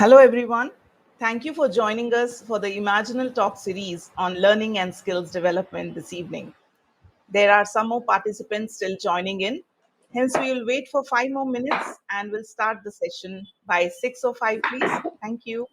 Hello, everyone. Thank you for joining us for the Imaginal Talk series on learning and skills development this evening. There are some more participants still joining in. Hence, we will wait for 5 more minutes and we'll start the session by 6:05, please. Thank you.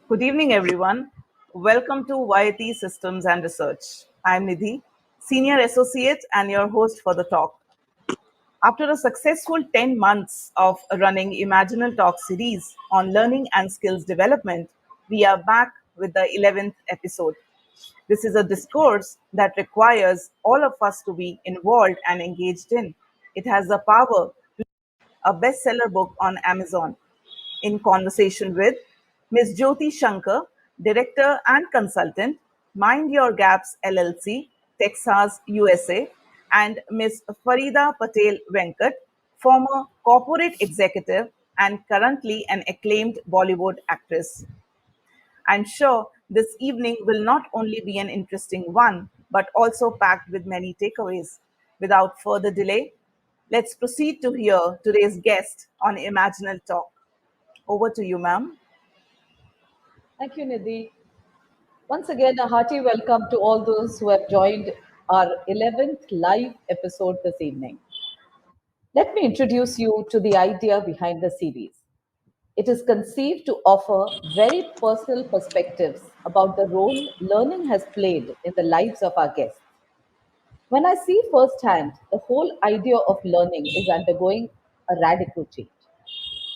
Good evening, everyone. Welcome to YT Systems and Research. I'm Nidhi, Senior Associate and your host for the talk. After a successful 10 months of running Imaginal Talk series on learning and skills development, we are back with the 11th episode. This is a discourse that requires all of us to be involved and engaged in. It has the power to a bestseller book on Amazon. In conversation with Ms. Jyothi Shankar, Director and Consultant, Mind Your Gaps LLC, Texas, USA, and Ms. Farida Patel Venkat, former corporate executive and currently an acclaimed Bollywood actress. I'm sure this evening will not only be an interesting one, but also packed with many takeaways. Without further delay, let's proceed to hear today's guest on Imaginal Talk. Over to you, ma'am. Thank you, Nidhi. Once again, a hearty welcome to all those who have joined our 11th live episode this evening. Let me introduce you to the idea behind the series. It is conceived to offer very personal perspectives about the role learning has played in the lives of our guests. When I see firsthand the whole idea of learning is undergoing a radical change.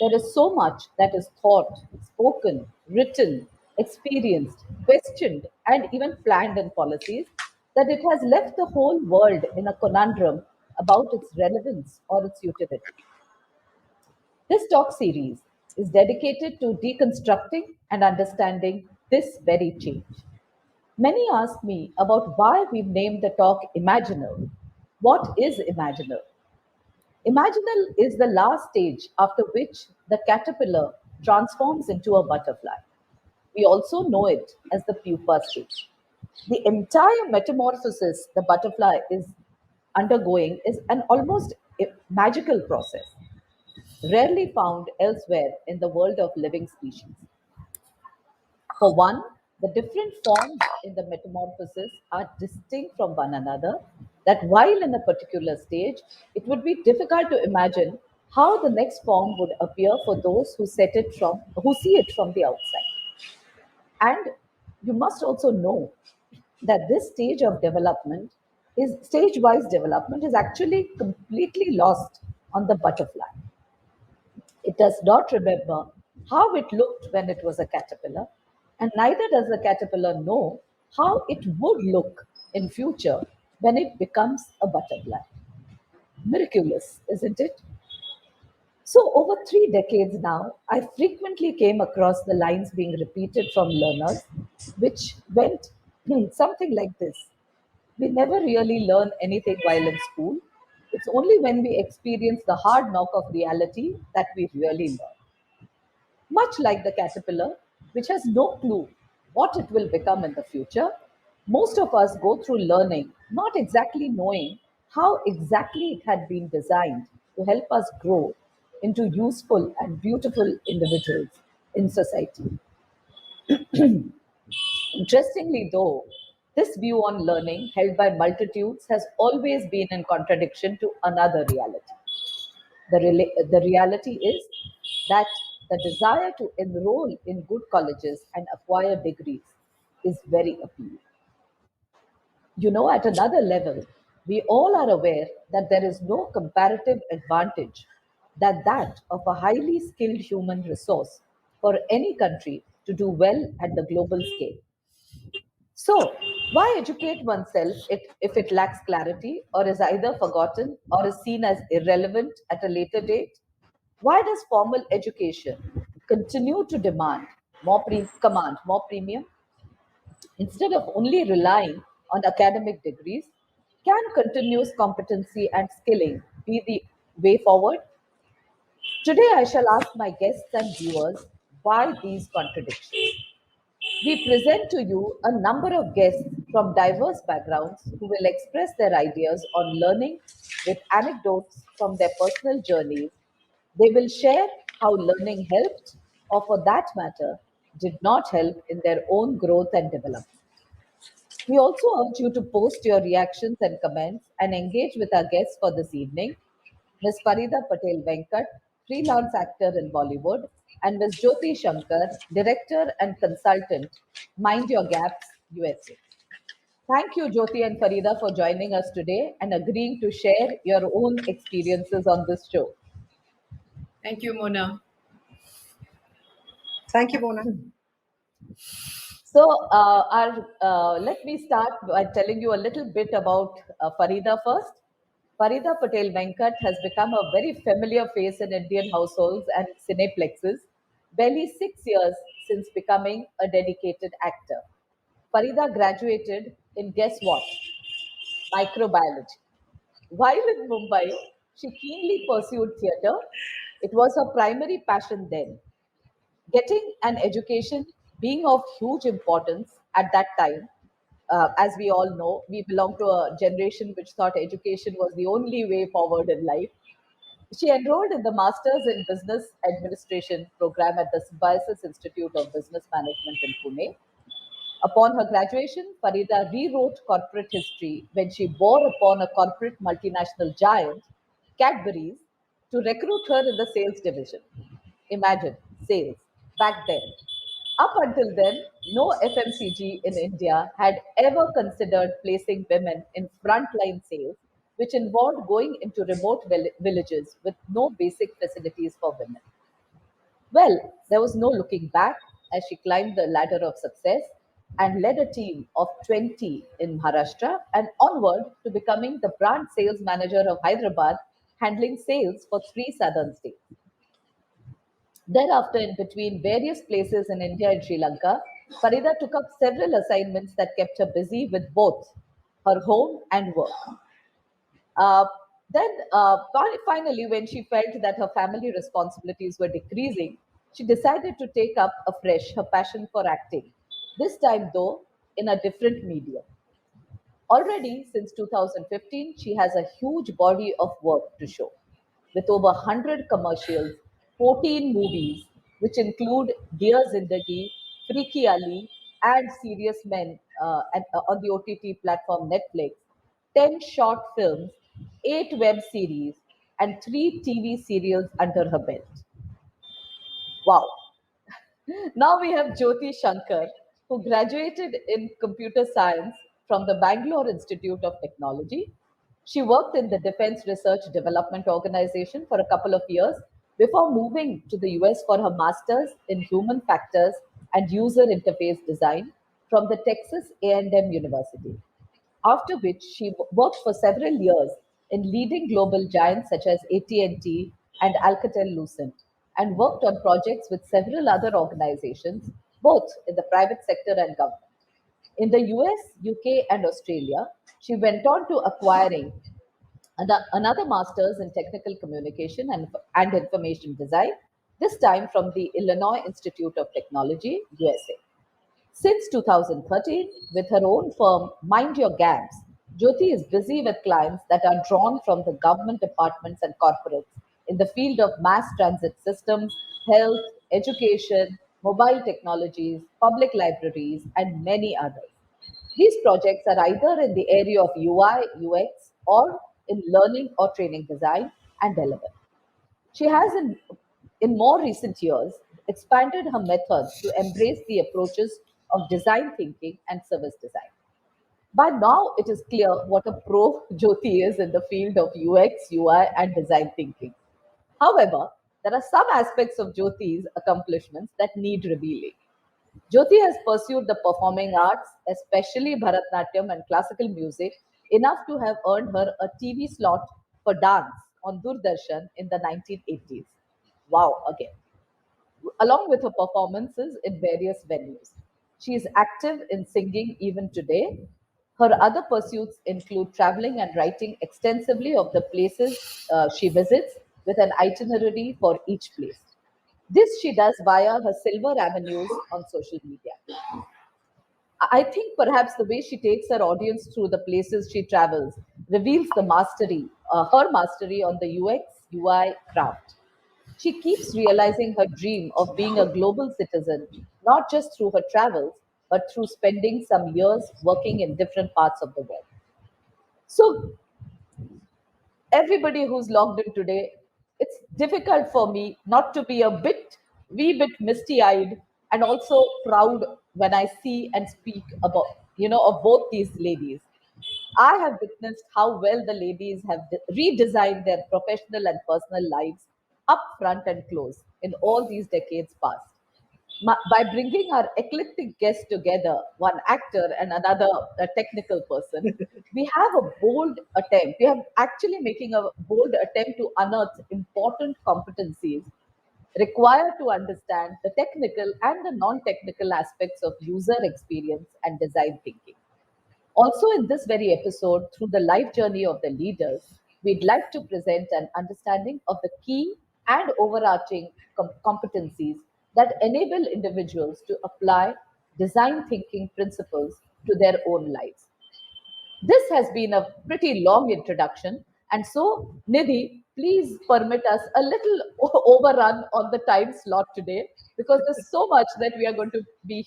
There is so much that is thought, spoken, written, experienced, questioned, and even planned in policies that it has left the whole world in a conundrum about its relevance or its utility. This talk series is dedicated to deconstructing and understanding this very change. Many ask me about why we've named the talk Imaginal. What is Imaginal? Imaginal is the last stage after which the caterpillar transforms into a butterfly. We also know it as the pupa stage. The entire metamorphosis the butterfly is undergoing is an almost magical process, rarely found elsewhere in the world of living species. For one, the different forms in the metamorphosis are distinct from one another, that while in a particular stage, it would be difficult to imagine how the next form would appear for those who see it from the outside. And you must also know that this stage of development is stage wise development is actually completely lost on the butterfly. It does not remember how it looked when it was a caterpillar, and neither does the caterpillar know how it would look in future when it becomes a butterfly. Miraculous, isn't it? So, over 3 decades now, I frequently came across the lines being repeated from learners, which went something like this: we never really learn anything while in school. It's only when we experience the hard knock of reality that we really learn. Much like the caterpillar, which has no clue what it will become in the future, most of us go through learning not exactly knowing how exactly it had been designed to help us grow into useful and beautiful individuals in society. Interestingly, though, this view on learning held by multitudes has always been in contradiction to another reality. The reality is that the desire to enroll in good colleges and acquire degrees is very appealing. At another level, we all are aware that there is no comparative advantage than that of a highly skilled human resource for any country to do well at the global scale. So, why educate oneself if it lacks clarity or is either forgotten or is seen as irrelevant at a later date? Why does formal education continue to command more premium instead of only relying on academic degrees? Can continuous competency and skilling be the way forward? Today, I shall ask my guests and viewers why these contradictions. We present to you a number of guests from diverse backgrounds who will express their ideas on learning with anecdotes from their personal journeys. They will share how learning helped, or for that matter, did not help in their own growth and development. We also urge you to post your reactions and comments and engage with our guests for this evening, Ms. Farida Patel Venkat, freelance actor in Bollywood, and Ms. Jyothi Shankar, director and consultant, Mind Your Gaps, USA. Thank you, Jyothi and Farida, for joining us today and agreeing to share your own experiences on this show. Thank you, Mona. Thank you, Mona. So, let me start by telling you a little bit about Farida first. Farida Patel Venkat has become a very familiar face in Indian households and cineplexes, barely 6 years since becoming a dedicated actor. Farida graduated in guess what? Microbiology. While in Mumbai, she keenly pursued theatre. It was her primary passion then. Getting an education being of huge importance at that time, as we all know, we belong to a generation which thought education was the only way forward in life. She enrolled in the Masters in Business Administration program at the Symbiosis Institute of Business Management in Pune. Upon her graduation, Farida rewrote corporate history when she bore upon a corporate multinational giant, Cadbury's, to recruit her in the sales division. Imagine sales back then. Up until then, no FMCG in India had ever considered placing women in frontline sales, which involved going into remote villages with no basic facilities for women. Well, there was no looking back as she climbed the ladder of success and led a team of 20 in Maharashtra and onward to becoming the brand sales manager of Hyderabad, handling sales for three southern states. Thereafter, in between various places in India and Sri Lanka, Farida took up several assignments that kept her busy with both her home and work. Uh, then, finally, when she felt that her family responsibilities were decreasing, She decided to take up afresh her passion for acting, this time, though, in a different medium. Already since 2015, she has a huge body of work to show, with over 100 commercials, 14 movies, which include Dear Zindagi, Freaky Ali, and Serious Men on the OTT platform Netflix, 10 short films, 8 web series, and 3 TV serials under her belt. Wow. Now we have Jyothi Shankar, who graduated in computer science from the Bangalore Institute of Technology. She worked in the Defense Research Development Organization for a couple of years before moving to the US for her master's in human factors and user interface design from the Texas A&M University, after which she worked for several years in leading global giants such as AT&T and T and Alcatel-Lucent, and worked on projects with several other organizations, both in the private sector and government. In the US, UK, and Australia, she went on to acquiring another master's in technical communication and information design, this time from the Illinois Institute of Technology, USA. Since 2013, with her own firm, Mind Your Gaps, Jyoti is busy with clients that are drawn from the government departments and corporates in the field of mass transit systems, health, education, mobile technologies, public libraries, and many others. These projects are either in the area of UI, UX, or in learning or training design and development. She has, in more recent years, expanded her methods to embrace the approaches of design thinking and service design. By now, it is clear what a pro Jyoti is in the field of UX, UI, and design thinking. However, there are some aspects of Jyoti's accomplishments that need revealing. Jyoti has pursued the performing arts, especially Bharatnatyam and classical music, enough to have earned her a TV slot for dance on Doordarshan in the 1980s. Wow, again, along with her performances in various venues. She is active in singing even today. Her other pursuits include traveling and writing extensively of the places she visits with an itinerary for each place. This she does via her silver avenues on social media. I think perhaps the way she takes her audience through the places she travels reveals her mastery on the UX UI craft. She keeps realizing her dream of being a global citizen, not just through her travels, but through spending some years working in different parts of the world. So, everybody who's logged in today, it's difficult for me not to be wee bit misty eyed and also proud when I see and speak about, of both these ladies. I have witnessed how well the ladies have redesigned their professional and personal lives up front and close in all these decades past. By bringing our eclectic guests together, one actor and another a technical person, we have a bold attempt. We are actually making a bold attempt to unearth important competencies required to understand the technical and the non technical aspects of user experience and design thinking. Also, in this very episode, through the life journey of the leaders, we'd like to present an understanding of the key and overarching competencies that enable individuals to apply design thinking principles to their own lives. This has been a pretty long introduction, and so, Nidhi, please permit us a little overrun on the time slot today because there's so much that we are going to be,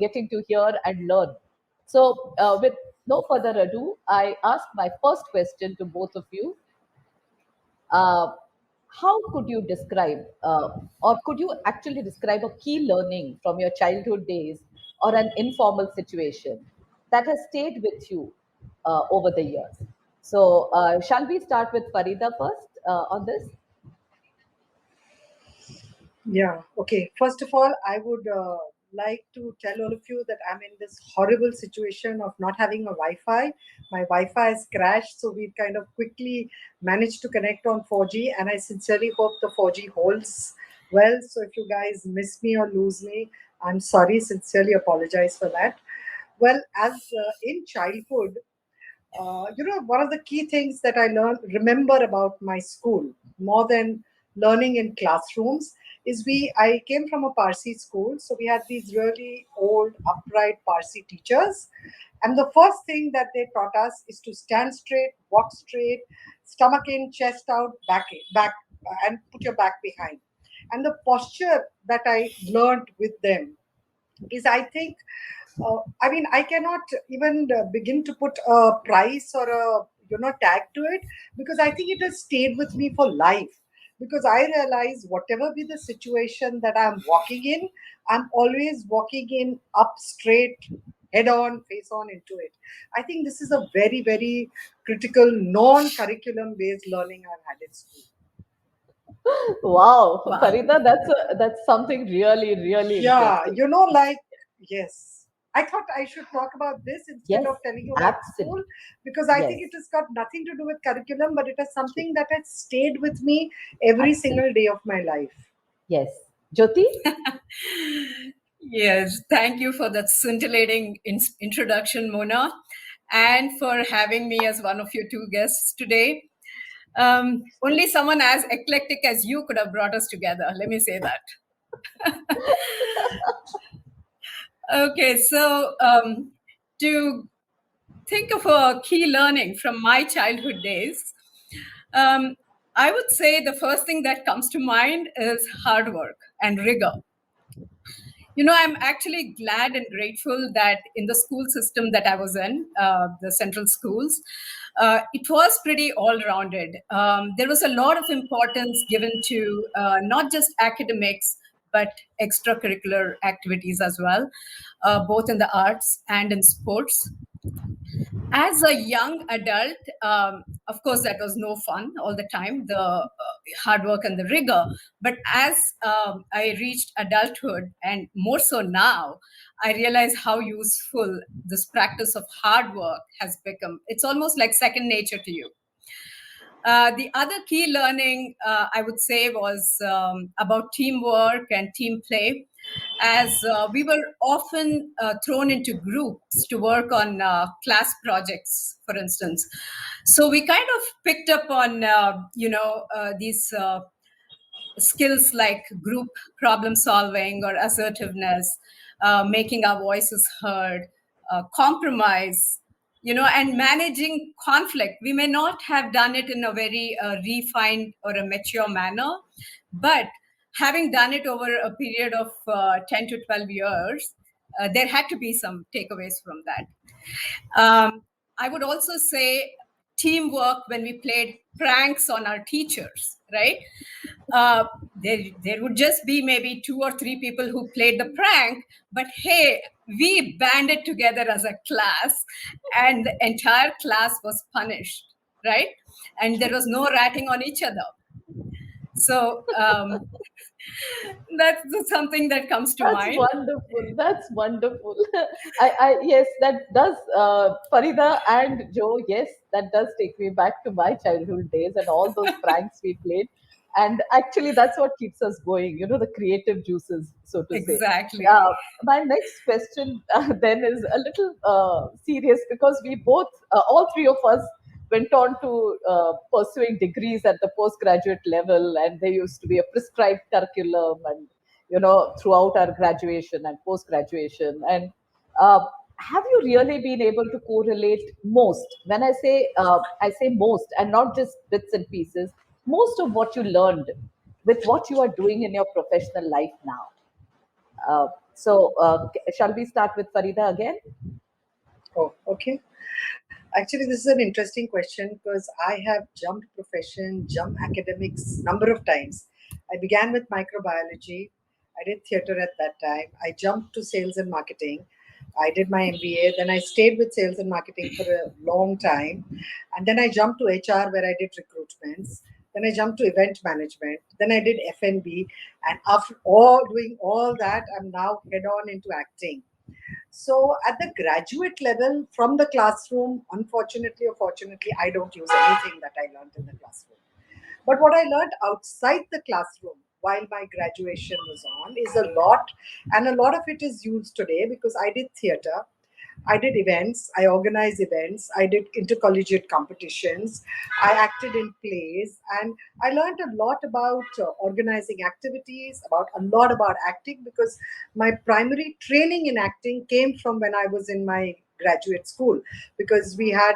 getting to hear and learn. So, with no further ado, I ask my first question to both of you. Uh, how could you describe, or could you actually describe a key learning from your childhood days or an informal situation that has stayed with you over the years? So, shall we start with Farida first on this? Yeah, okay. First of all, I would like to tell all of you that I'm in this horrible situation of not having a Wi Fi. My Wi Fi has crashed, so we've kind of quickly managed to connect on 4G, and I sincerely hope the 4G holds well. So if you guys miss me or lose me, I'm sorry, sincerely apologize for that. Well, as in childhood, one of the key things that I remember about my school, more than learning in classrooms is I came from a Parsi school, so we had these really old, upright Parsi teachers. And the first thing that they taught us is to stand straight, walk straight, stomach in, chest out, back, and put your back behind. And the posture that I learned with them is, I think, I mean, I cannot even begin to put a price or a tag to it, because I think it has stayed with me for life. Because I realize whatever be the situation that I'm walking in, I'm always walking in up straight, head on, face on into it. I think this is a very, very critical non-curriculum based learning I've had in school. Wow, Wow. Farida, that's something really, really Yeah, interesting. like, yes. I thought I should talk about this instead Yes, of telling you about absolutely. school, because I Yes, think it has got nothing to do with curriculum, but it is something that has stayed with me every absolutely. single day of my life. Yes. Jyoti? Yes, thank you for that scintillating introduction, Mona, and for having me as one of your two guests today. Only someone as eclectic as you could have brought us together. Let me say that. Okay, so to think of a key learning from my childhood days, um, I would say the first thing that comes to mind is hard work and rigor. I'm actually glad and grateful that in the school system that I was in, the central schools, it was pretty all rounded. There was a lot of importance given to not just academics, but extracurricular activities as well, both in the arts and in sports. As a young adult, of course, that was no fun all the time, the hard work and the rigor. But as I reached adulthood, and more so now, I realize how useful this practice of hard work has become. It's almost like second nature to you. The other key learning, I would say, was about teamwork and team play, as we were often thrown into groups to work on class projects, for instance. So we kind of picked up on, these skills like group problem solving or assertiveness, making our voices heard, compromise, and managing conflict. We may not have done it in a very refined or a mature manner, but having done it over a period of 10 to 12 years, there had to be some takeaways from that. I would also say teamwork when we played pranks on our teachers, right? uh, there would just be maybe two or three people who played the prank, but hey, we banded together as a class, and the entire class was punished, right? And there was no ratting on each other. So that's something that comes to That's mind. wonderful. That's wonderful. Yes, that does, Farida and Joe. Yes, that does take me back to my childhood days and all those pranks we played. And actually, that's what keeps us going. The creative juices, so to say. Exactly. Uh, my next question then is a little serious, because we both, all three of us, went on to pursuing degrees at the postgraduate level, and there used to be a prescribed curriculum, and throughout our graduation and post graduation. And uh, have you really been able to correlate most? When I say most, and not just bits and pieces, most of what you learned with what you are doing in your professional life now. Shall we start with Farida again? Oh, okay. Actually, this is an interesting question because I have jumped profession, jumped academics number of times. I began with microbiology. I did theater at that time. I jumped to sales and marketing. I did my MBA. Then I stayed with sales and marketing for a long time. And then I jumped to HR where I did recruitments. Then I jumped to event management. Then I did F&B. And after all doing all that, I'm now head on into acting. So at the graduate level, from the classroom, unfortunately or fortunately, I don't use anything that I learned in the classroom. But what I learned outside the classroom while my graduation was on is a lot, and a lot of it is used today because I did theater. I did events, I organized events, I did intercollegiate competitions, I acted in plays, and I learned a lot about organizing activities, about a lot about acting, because my primary training in acting came from when I was in my graduate school, because we had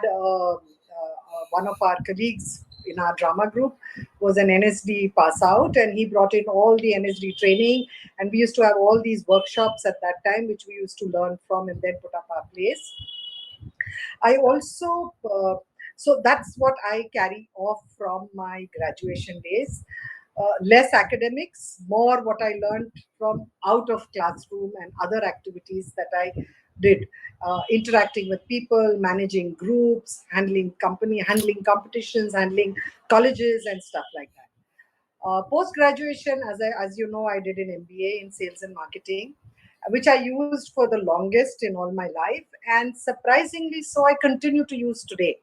one of our colleagues in our drama group was an NSD pass out, and he brought in all the NSD training, and we used to have all these workshops at that time which we used to learn from and then put up our plays. I also so that's what I carry off from my graduation days. Less academics, more what I learned from out of classroom and other activities that I did, interacting with people, managing groups, handling competitions, handling colleges and stuff like that. Post graduation, as you know, I did an MBA in sales and marketing, which I used for the longest in all my life, and surprisingly, so I continue to use today.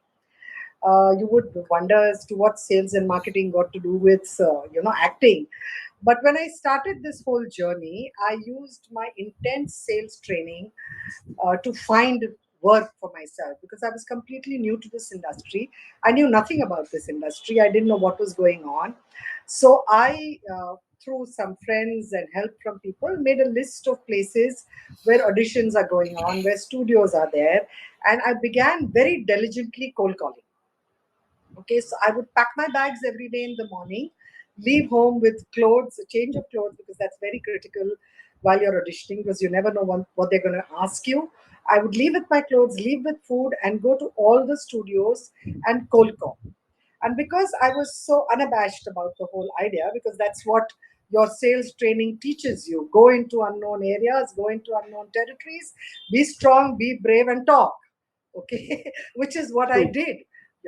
You would wonder as to what sales and marketing got to do with acting. But when I started this whole journey, I used my intense sales training to find work for myself, because I was completely new to this industry. I knew nothing about this industry. I didn't know what was going on. So I, through some friends and help from people, made a list of places where auditions are going on, where studios are there. And I began very diligently cold calling. Okay, so I would pack my bags every day in the morning, leave home with clothes, a change of clothes, because that's very critical while you're auditioning, because you never know what they're going to ask you. I would leave with my clothes, leave with food, and go to all the studios and cold call. And because I was so unabashed about the whole idea, because that's what your sales training teaches you, go into unknown areas, go into unknown territories, be strong, be brave, and talk. Okay, which is what I True. did.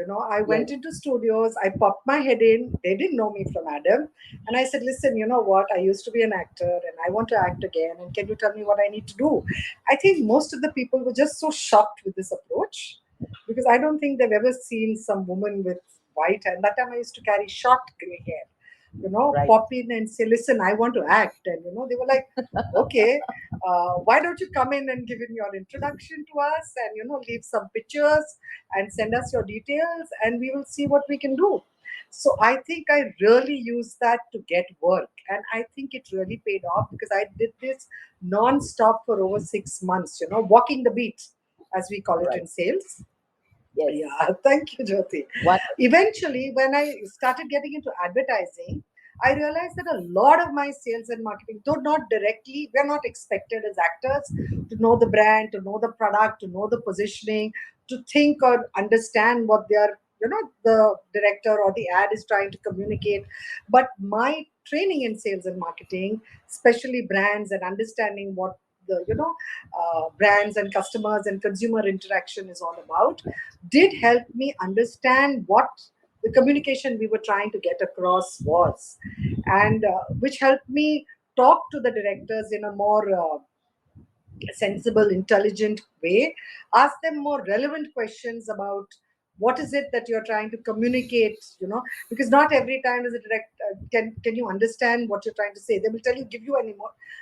I Yes. went into studios, I popped my head in. They didn't know me from Adam. And I said, listen, you know what? I used to be an actor and I want to act again. And can you tell me what I need to do? I think most of the people were just so shocked with this approach, because I don't think they've ever seen some woman with white hair. And that time I used to carry short gray hair, Right. pop in and say, listen, I want to act. And, they were like, okay, why don't you come in and give in your introduction to us and, leave some pictures and send us your details and we will see what we can do. So I think I really used that to get work. And I think it really paid off, because I did this non-stop for over 6 months, walking the beat, as we call it Right. in sales. Yes. Yeah, thank you, Jyoti. Wonderful. Eventually, when I started getting into advertising, I realized that a lot of my sales and marketing, though not directly, we're not expected as actors to know the brand, to know the product, to know the positioning, to think or understand what the director or the ad is trying to communicate. But my training in sales and marketing, especially brands and understanding what the brands and customers and consumer interaction is all about, did help me understand what the communication we were trying to get across was, and which helped me talk to the directors in a more sensible, intelligent way, ask them more relevant questions about what is it that you're trying to communicate, because not every time is a direct can you understand what you're trying to say. They will tell you, give you an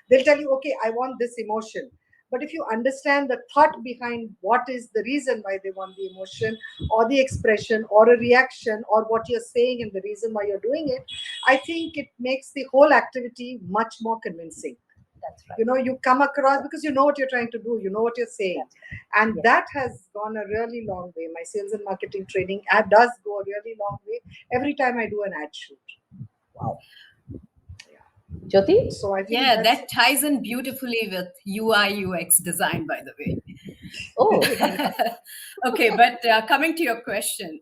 they'll tell you, okay, I want this emotion. But if you understand the thought behind what is the reason why they want the emotion or the expression or a reaction or what you're saying and the reason why you're doing it, I think it makes the whole activity much more convincing. That's right. You come across, because you know what you're trying to do, you know what you're saying. That's right. And Yes. that has gone a really long way. My sales and marketing training ad does go a really long way every time I do an ad shoot. Wow. Jyoti? So I think Yeah, that's that ties in beautifully with UI UX design, by the way. Oh, Okay, but coming to your question,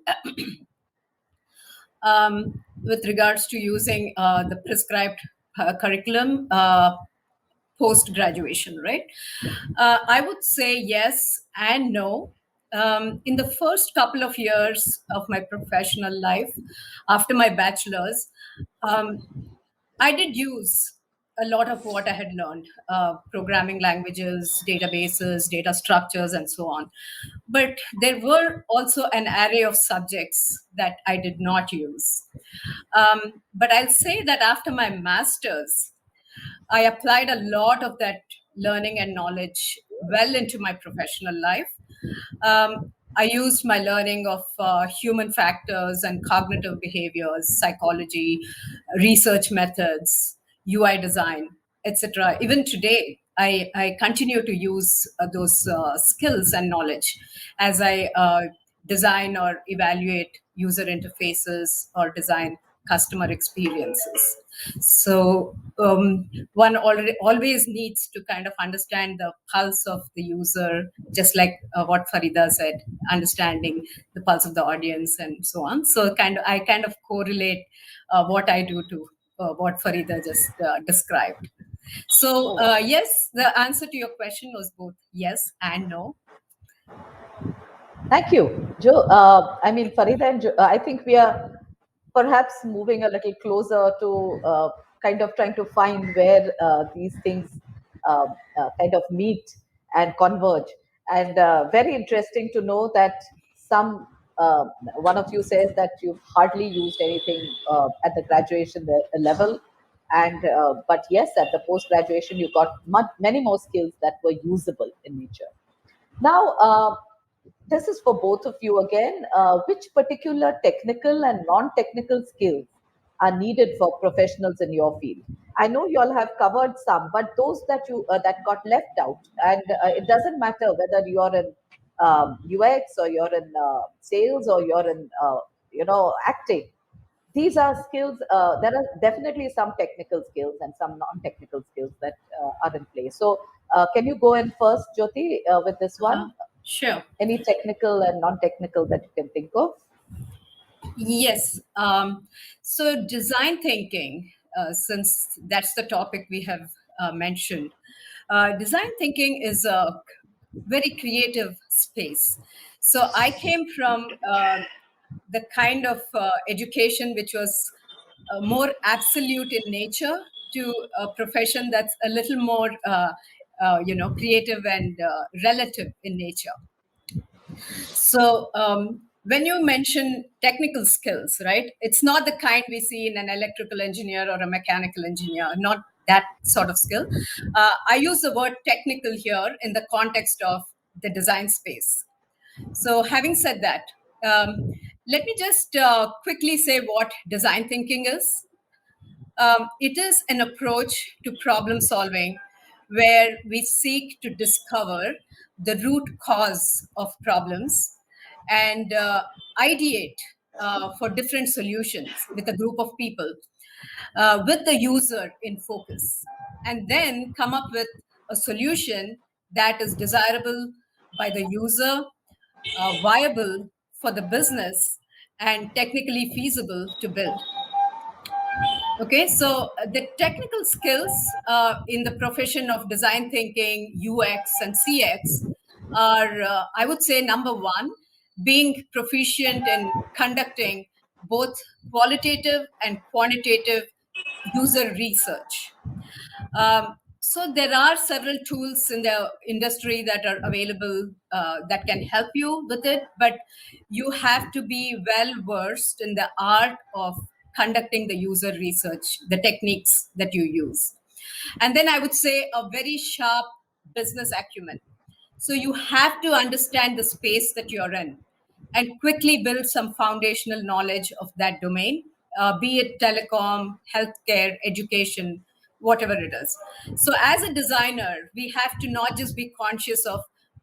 with regards to using the prescribed curriculum post graduation, right? I would say yes and no. In the first couple of years of my professional life, after my bachelor's, um, I did use a lot of what I had learned, programming languages, databases, data structures, and so on. But there were also an array of subjects that I did not use. But I'll say that after my master's, I applied a lot of that learning and knowledge well into my professional life. I used my learning of human factors and cognitive behaviors, psychology, research methods, UI design, etc. Even today, I continue to use those skills and knowledge as I design or evaluate user interfaces or design customer experiences. So one always needs to kind of understand the pulse of the user, just like what Farida said, understanding the pulse of the audience and so on. So I kind of correlate what I do to what Farida just described. So yes, the answer to your question was both yes and no. Thank you, Joe. I mean, Farida and Joe, I think we are perhaps moving a little closer to kind of trying to find where these things kind of meet and converge. And very interesting to know that some one of you says that you've hardly used anything at the graduation level, and but yes, at the post graduation you got many more skills that were usable in nature. Now, this is for both of you again. Which particular technical and non-technical skills are needed for professionals in your field? I know you all have covered some, but those that you that got left out, and it doesn't matter whether you're in UX or you're in sales or you're in acting. These are skills. There are definitely some technical skills and some non-technical skills that are in place. So, can you go in first, Jyoti, with this one? Sure. Any technical and non-technical that you can think of? Yes. So design thinking, since that's the topic we have mentioned, design thinking is a very creative space. So I came from the kind of education which was more absolute in nature to a profession that's a little more, creative and relative in nature. So when you mention technical skills, right, it's not the kind we see in an electrical engineer or a mechanical engineer, not that sort of skill. I use the word technical here in the context of the design space. So having said that, let me just quickly say what design thinking is. It is an approach to problem solving where we seek to discover the root cause of problems and ideate for different solutions with a group of people with the user in focus, and then come up with a solution that is desirable by the user, viable for the business, and technically feasible to build. Okay, so the technical skills in the profession of design thinking, UX, and CX are, I would say, number one, being proficient in conducting both qualitative and quantitative user research. So there are several tools in the industry that are available that can help you with it, but you have to be well versed in the art of conducting the user research, the techniques that you use. And then I would say a very sharp business acumen. So you have to understand the space that you're in and quickly build some foundational knowledge of that domain, be it telecom, healthcare, education, whatever it is. So as a designer, we have to not just be conscious of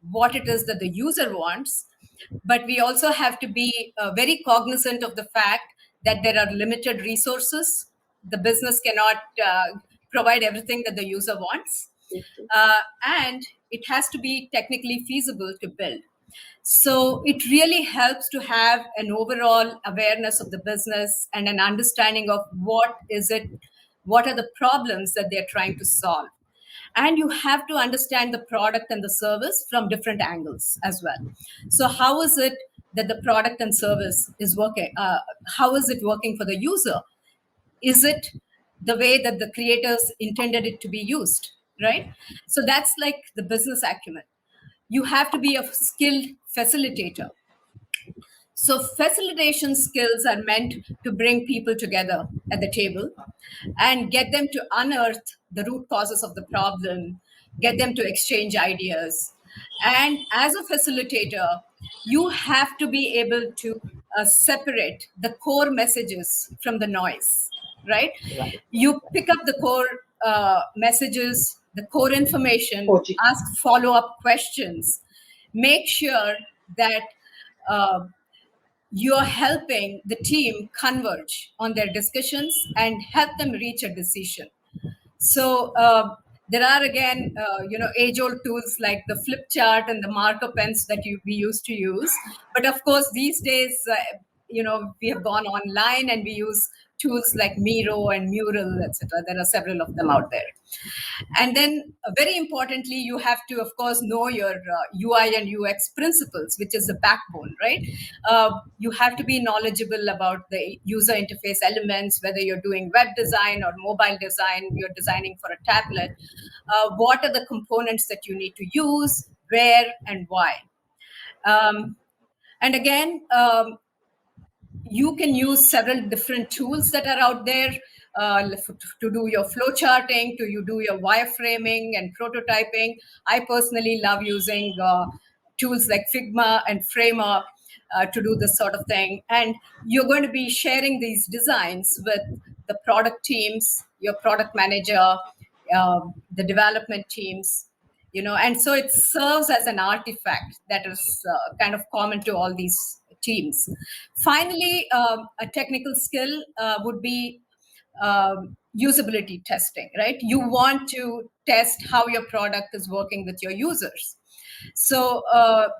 what it is that the user wants, but we also have to be very cognizant of the fact that there are limited resources. The business cannot provide everything that the user wants, and it has to be technically feasible to build. So it really helps to have an overall awareness of the business and an understanding of what are the problems that they're trying to solve. And you have to understand the product and the service from different angles as well. So how is it that the product and service is working? How is it working for the user? Is it the way that the creators intended it to be used, right? So that's like the business acumen. You have to be a skilled facilitator. So facilitation skills are meant to bring people together at the table and get them to unearth the root causes of the problem, get them to exchange ideas. And as a facilitator, you have to be able to separate the core messages from the noise, right? Right. You pick up the core messages, the core information, OG. ask follow up questions, make sure that uh, you're helping the team converge on their discussions and help them reach a decision. So there are again, age-old tools like the flip chart and the marker pens that we used to use. But of course, these days, we have gone online and we use tools like Miro and Mural, etc. There are several of them out there. And then, very importantly, you have to, of course, know your UI and UX principles, which is the backbone, right? You have to be knowledgeable about the user interface elements, whether you're doing web design or mobile design, you're designing for a tablet. What are the components that you need to use, where, and why? Um, and again, you can use several different tools that are out there to do your flow charting, to you do your wireframing and prototyping. I personally love using tools like Figma and Framer to do this sort of thing. And you're going to be sharing these designs with the product teams, your product manager, the development teams, and so it serves as an artifact that is kind of common to all these teams. Finally, a technical skill would be usability testing, right? You want to test how your product is working with your users. So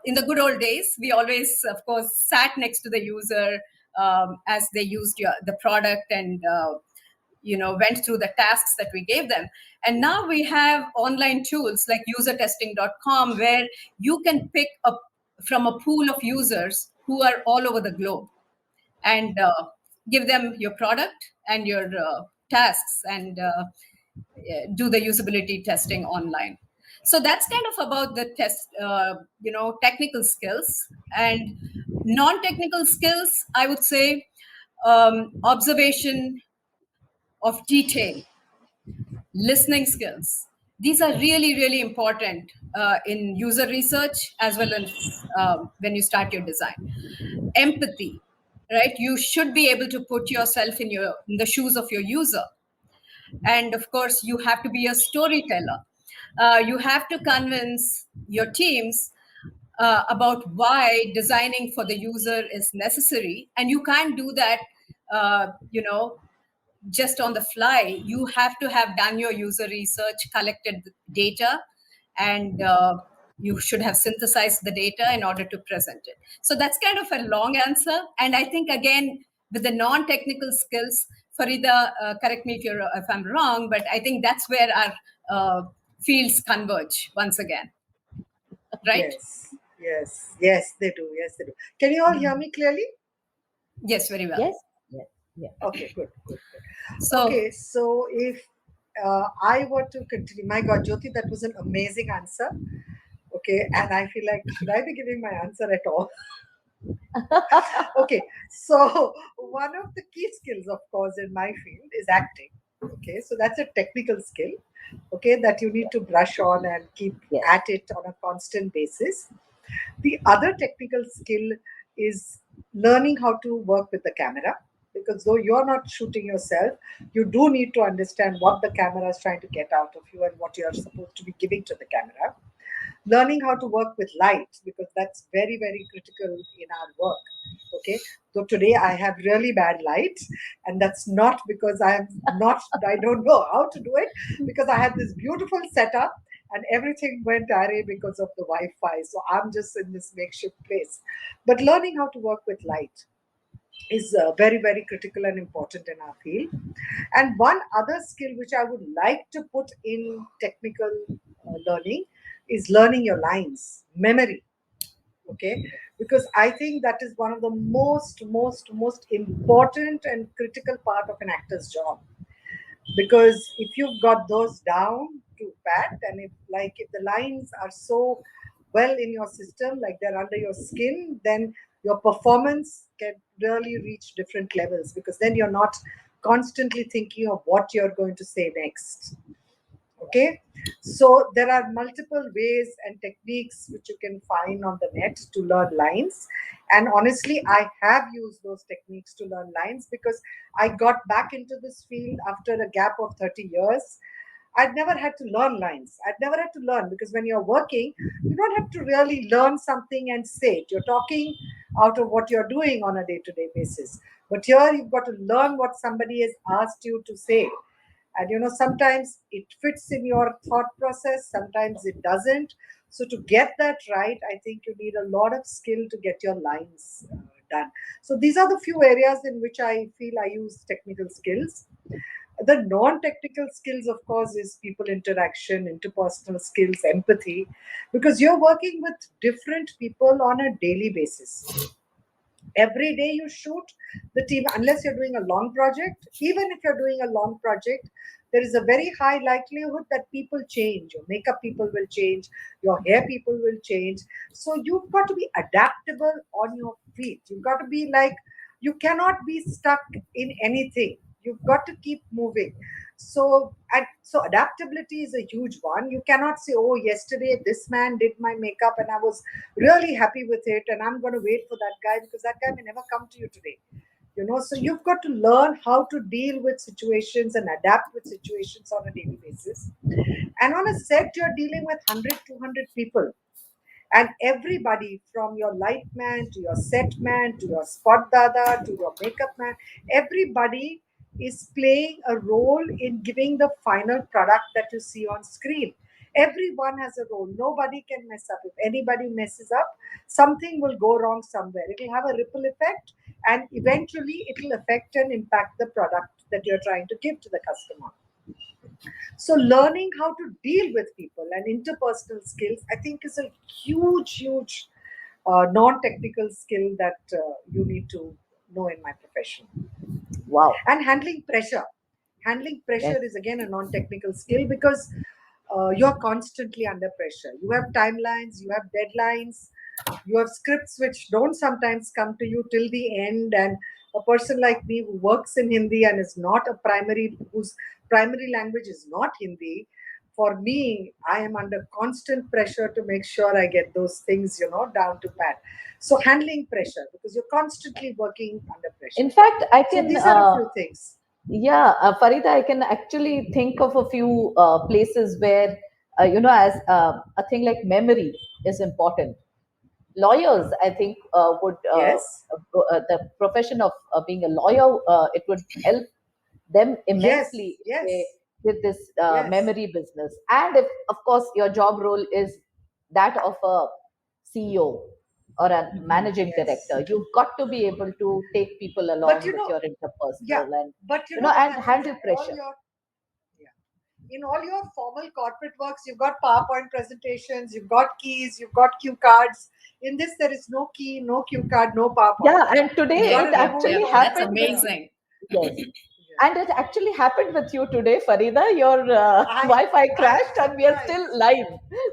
in the good old days, we always, of course, sat next to the user as they used the product and went through the tasks that we gave them. And now we have online tools like usertesting.com, where you can pick up from a pool of users who are all over the globe and give them your product and your tasks and do the usability testing online. So that's kind of about the test, technical skills. And non-technical skills, I would say, observation of detail, listening skills. These are really, really important in user research as well as when you start your design. Empathy, right? You should be able to put yourself in the shoes of your user. And of course, you have to be a storyteller. You have to convince your teams about why designing for the user is necessary. And you can't do that, just on the fly. You have to have done your user research, collected the data, and you should have synthesized the data in order to present it. So that's kind of a long answer. And I think, again, with the non-technical skills, Farida, correct me if I'm wrong, but I think that's where our fields converge once again, right? Yes, yes, yes, they do. Yes, they do. Can you all hear me clearly? Yes, very well. Yes. Yes. Yes. Okay, good, good, good. So, Okay, so if I were to continue, my God, Jyoti, that was an amazing answer. Okay, and I feel like, should I be giving my answer at all? Okay, so one of the key skills, of course, in my field is acting. Okay, so that's a technical skill, okay, that you need to brush on and keep Yes. at it on a constant basis. The other technical skill is learning how to work with the camera, because though you're not shooting yourself, you do need to understand what the camera is trying to get out of you and what you're supposed to be giving to the camera. Learning how to work with light, because that's very, very critical in our work. Okay, so today I have really bad light, and that's not because I don't know how to do it, because I had this beautiful setup and everything went array because of the Wi-Fi. So I'm just in this makeshift place. But learning how to work with light is very, very critical and important in our field. And one other skill which I would like to put in technical learning is learning your lines, memory. Okay, because I think that is one of the most important and critical part of an actor's job. Because if you've got those down to pat, and if the lines are so well in your system, like they're under your skin, then your performance can really reach different levels, because then you're not constantly thinking of what you're going to say next. Okay, so there are multiple ways and techniques which you can find on the net to learn lines. And honestly, I have used those techniques to learn lines because I got back into this field after a gap of 30 years. I'd never had to learn lines. I'd never had to learn because when you're working, you don't have to really learn something and say it. You're talking out of what you're doing on a day to day basis. But here you've got to learn what somebody has asked you to say. And sometimes it fits in your thought process, sometimes it doesn't. So to get that right, I think you need a lot of skill to get your lines done. So these are the few areas in which I feel I use technical skills. The non-technical skills, of course, is people interaction, interpersonal skills, empathy, because you're working with different people on a daily basis. Every day you shoot the team, unless you're doing a long project. Even if you're doing a long project, there is a very high likelihood that people change. Your makeup people will change, your hair people will change. So you've got to be adaptable on your feet. You've got to be like, you cannot be stuck in anything. You've got to keep moving. So adaptability is a huge one. You cannot say, oh, yesterday this man did my makeup and I was really happy with it, and I'm going to wait for that guy because that guy may never come to you today. So you've got to learn how to deal with situations and adapt with situations on a daily basis. And on a set, you're dealing with 100, 200 people. And everybody from your light man to your set man to your spot dada to your makeup man, everybody is playing a role in giving the final product that you see on screen. Everyone has a role. Nobody can mess up. If anybody messes up, something will go wrong somewhere. It will have a ripple effect, and eventually it will affect and impact the product that you're trying to give to the customer. So learning how to deal with people and interpersonal skills, I think, is a huge non-technical skill that you need to know in my profession. Wow. And handling pressure. Handling Yes. pressure is again a non-technical skill because you're constantly under pressure. You have timelines, you have deadlines, you have scripts which don't sometimes come to you till the end. And a person like me who works in Hindi and is not a primary, whose primary language is not Hindi, for me, I am under constant pressure to make sure I get those things, down to pat. So handling pressure, because you're constantly working under pressure. In fact, I So can, these are a few things. yeah, Farida, I can actually think of a few places where, as a thing like memory is important. Lawyers, I think, would Yes, the profession of being a lawyer, it would help them yes, immensely if they yes, did this yes. memory business. And if, of course, your job role is that of a CEO or a managing Yes. director, you've got to be able to take people But along with your yeah, interpersonal and but you know what and happens handle in all pressure. your, yeah, in all your formal corporate works, you've got PowerPoint presentations, you've got keys, you've got cue cards. In this, there is no key, no cue card, no PowerPoint. Yeah, and You've today got it a remote actually Yep, work. that's happened with Yeah, you. amazing. Yes. yeah. And it actually happened with you today, Farida. Your Wi-Fi I am crashed, and we are still surprised. live.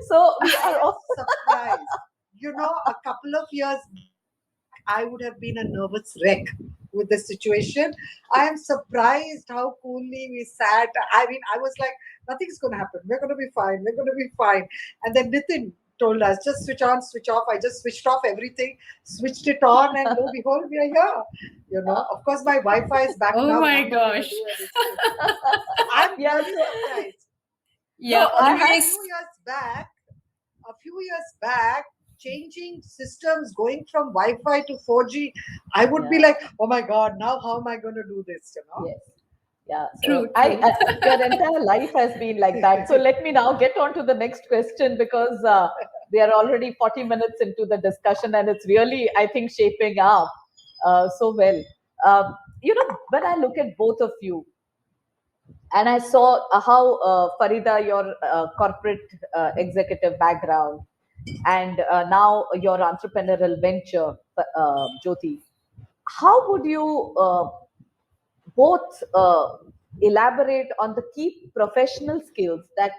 So we I are am all. surprised. A couple of years back, I would have been a nervous wreck with the situation. I am surprised how coolly we sat. I mean, I was like, nothing's going to happen. We're going to be fine. We're going to be fine. And then Nitin told us, just switch on, switch off. I just switched off everything, switched it on, and lo and behold, we are here. Of course, my Wi Fi is back Oh now. my Now I'm going to gosh. do an escape. I'm Yeah. really So surprised. Yeah, no, I had. A always. few years back, changing systems, going from Wi-Fi to 4G, I would be Yeah. like, oh my God, now how am I going to do this? Yes. Yeah. So True, true. your entire life has been like that. So let me now get on to the next question because we are already 40 minutes into the discussion and it's really, I think, shaping up so well. When I look at both of you, and I saw how Farida, your corporate executive background, and now your entrepreneurial venture, Jyothi. How would you both elaborate on the key professional skills that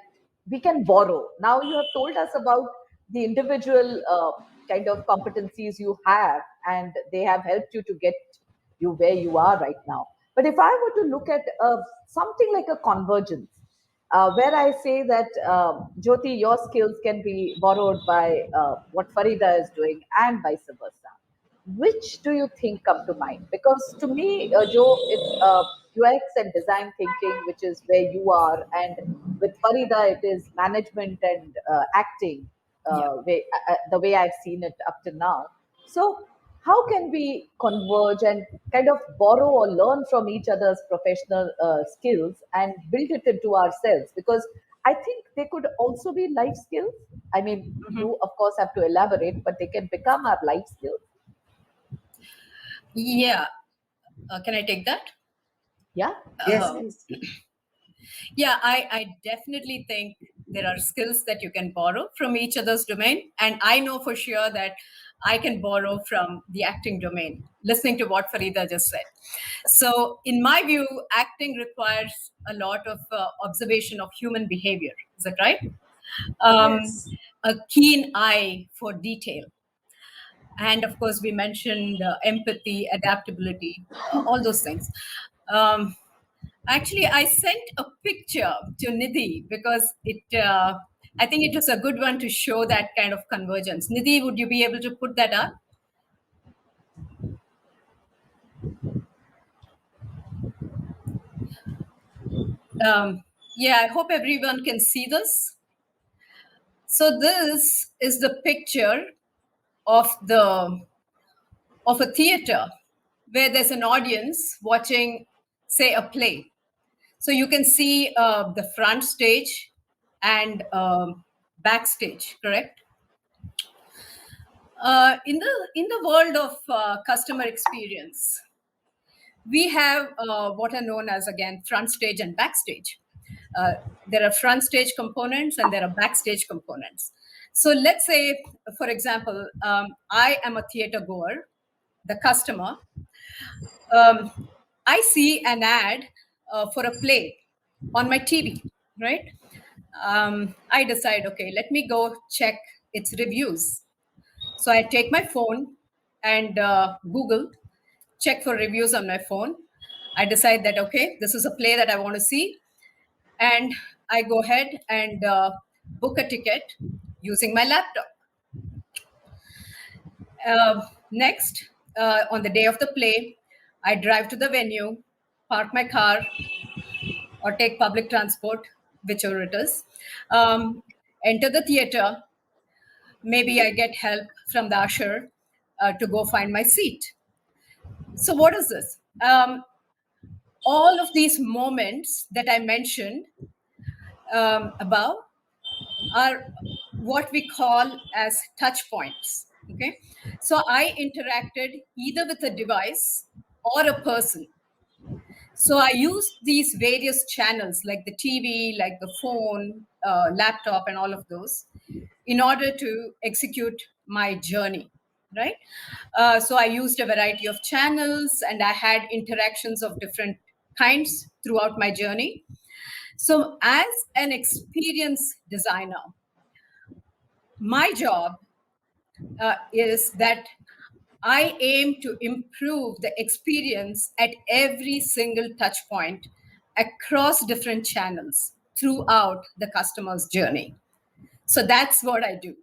we can borrow? Now, you have told us about the individual kind of competencies you have, and they have helped you to get you where you are right now. But if I were to look at something like a convergence, where I say that Jyothi, your skills can be borrowed by what Farida is doing, and vice versa. Which do you think come to mind? Because to me, Joe, it's UX and design thinking, which is where you are, and with Farida, it is management and acting, Yeah. the way I've seen it up to now. So, how can we converge and kind of borrow or learn from each other's professional skills and build it into ourselves? Because I think they could also be life skills. I mean, Mhm. you of course have to elaborate, but they can become our life skills. Yeah. Can I take that? Yeah. Yes, Uh, please. yeah, I definitely think there are skills that you can borrow from each other's domain. And I know for sure that I can borrow from the acting domain, listening to what Farida just said. So, in my view, acting requires a lot of observation of human behavior. Is that right? Um, Yes. a keen eye for detail. And of course, we mentioned empathy, adaptability, all those things. Um, Actually, I sent a picture to Nidhi because I think it was a good one to show that kind of convergence. Nidhi, would you be able to put that up? Yeah, I hope everyone can see this. So this is the picture of the of a theater where there's an audience watching, say, a play. So you can see the front stage and backstage, correct? In the world of customer experience, we have what are known as, again, front stage and backstage. Uh, there are front stage components and there are backstage components. So let's say, for example, I am a theater goer, the customer. um, I see an ad for a play on my TV, right? I decide, okay, let me go check its reviews. So I take my phone and Google, check for reviews on my phone. I decide that, okay, this is a play that I want to see. And I go ahead and book a ticket using my laptop. Next, on the day of the play, I drive to the venue, park my car, or take public transport, whichever it is, enter the theater. Maybe I get help from the usher to go find my seat. So, what is this? All of these moments that I mentioned above are what we call as touch points. Okay. So, I interacted either with a device or a person. So I used these various channels like the TV, like the phone, laptop, and all of those in order to execute my journey, right? So I used a variety of channels and I had interactions of different kinds throughout my journey. So, as an experience designer, my job is that I aim to improve the experience at every single touch point across different channels throughout the customer's journey. So that's what I do.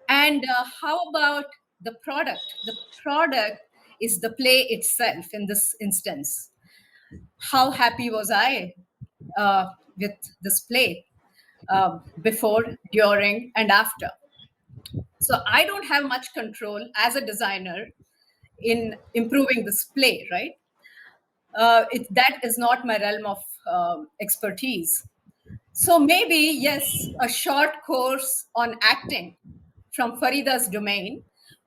And how about the product? The product is the play itself in this instance. How happy was I with this play before, during, and after? So I don't have much control as a designer in improving this play, right? That is not my realm of expertise. So maybe, yes, a short course on acting from Farida's domain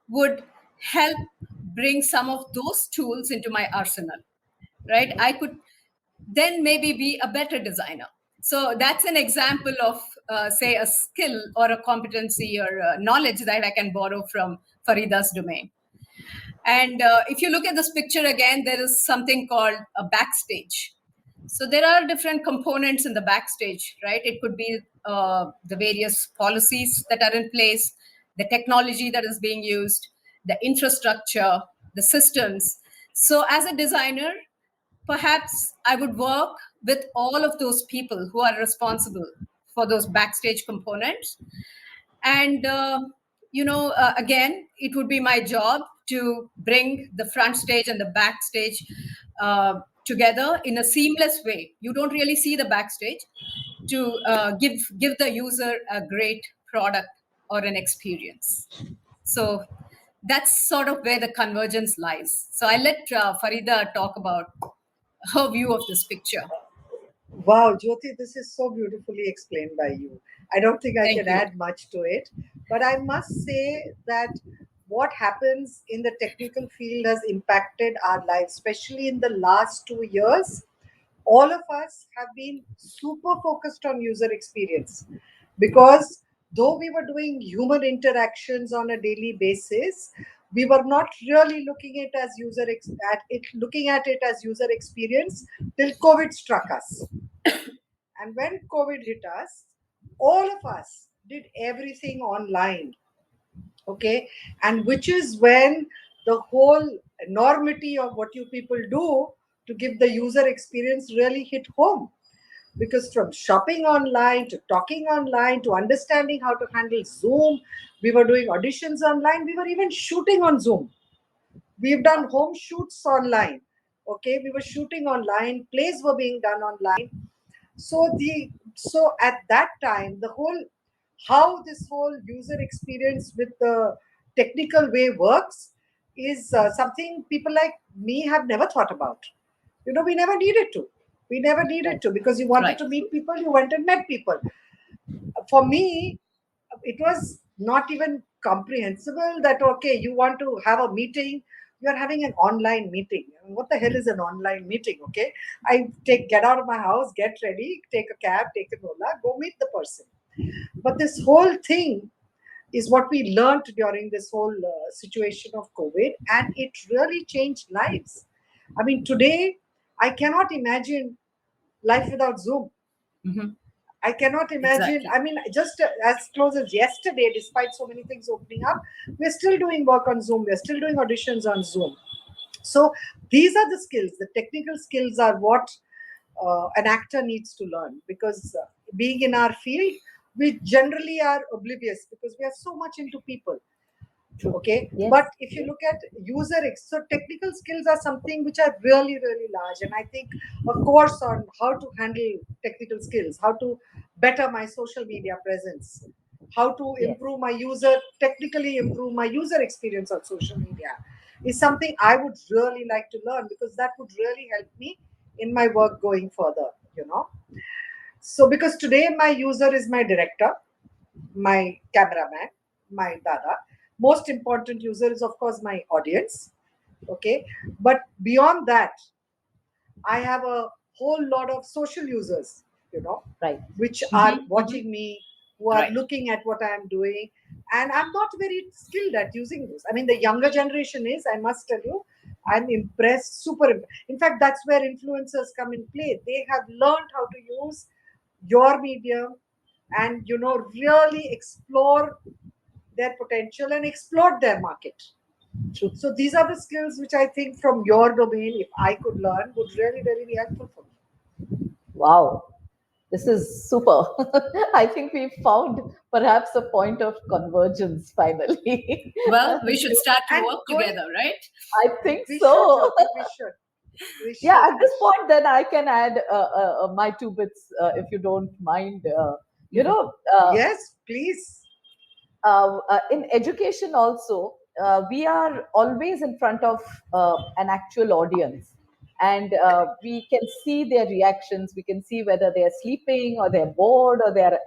would help bring some of those tools into my arsenal, right? I could then maybe be a better designer. So that's an example of, say, a skill or a competency or knowledge that I can borrow from Farida's domain. And if you look at this picture again, there is something called a backstage. So there are different components in the backstage, right? It could be the various policies that are in place, the technology that is being used, the infrastructure, the systems. So as a designer, perhaps I would work with all of those people who are responsible for those backstage components. And again, it would be my job to bring the front stage and the backstage together in a seamless way. You don't really see the backstage, to give the user a great product or an experience. So that's sort of where the convergence lies. So I let Farida talk about her view of this picture. Wow, Jyothi, this is so beautifully explained by you. I don't think I Thank can you. add much to it, but I must say that what happens in the technical field has impacted our lives, especially in the last 2 years. All of us have been super focused on user experience because though we were doing human interactions on a daily basis, we were not really looking at it as user experience till COVID struck us. And when COVID hit us, all of us did everything online. Okay. And which is when the whole enormity of what you people do to give the user experience really hit home. Because from shopping online to talking online to understanding how to handle Zoom, we were doing auditions online, we were even shooting on Zoom. We've done home shoots online. Okay, we were shooting online, plays were being done online. So at that time, the whole how this whole user experience with the technical way works is something people like me have never thought about. We never needed to. We never needed Right. to, because you wanted Right. to meet people, you went and met people. For me, it was not even comprehensible that okay, you want to have a meeting, you are having an online meeting. What the hell is an online meeting? Okay, I get out of my house, get ready, take a cab, take a Ola, go meet the person. But this whole thing is what we learned during this whole situation of COVID, and it really changed lives. I mean, today I cannot imagine life without Zoom. Hmm. I cannot imagine. Exactly. I mean, just as close as yesterday, despite so many things opening up, we're still doing work on Zoom. We're still doing auditions on Zoom. So these are the skills. The technical skills are what an actor needs to learn, because being in our field, we generally are oblivious because we are so much into people. True. Okay, Yes. but if you look at so technical skills are something which are really really large, and I think a course on how to handle technical skills, how to better my social media presence, how to Yes. technically improve my user experience on social media, is something I would really like to learn, because that would really help me in my work going further. So because today my user is my director, my cameraman, my dada. Most important user is, of course, my audience. Okay. But beyond that, I have a whole lot of social users, you know, Right. which are Hmm. Hmm. watching me, who are Right. looking at what I'm doing. And I'm not very skilled at using this. I mean, the younger generation is, I must tell you, I'm impressed, In fact, that's where influencers come in play. They have learned how to use your medium and, really explore their potential and explore their market. True. So these are the skills which I think from your domain, if I could learn, would really, really be helpful for me. Wow. This is super. I think we found perhaps a point of convergence finally. Well, we should start to And work going, together, right? I think we should, so. Jyoti, we should. We Yeah, should, at we this should. point, then I can add my two bits, if you don't mind. You Hmm. know, Yes, please. in education also, we are always in front of an actual audience, and we can see their reactions. We can see whether they're sleeping or they're bored or they're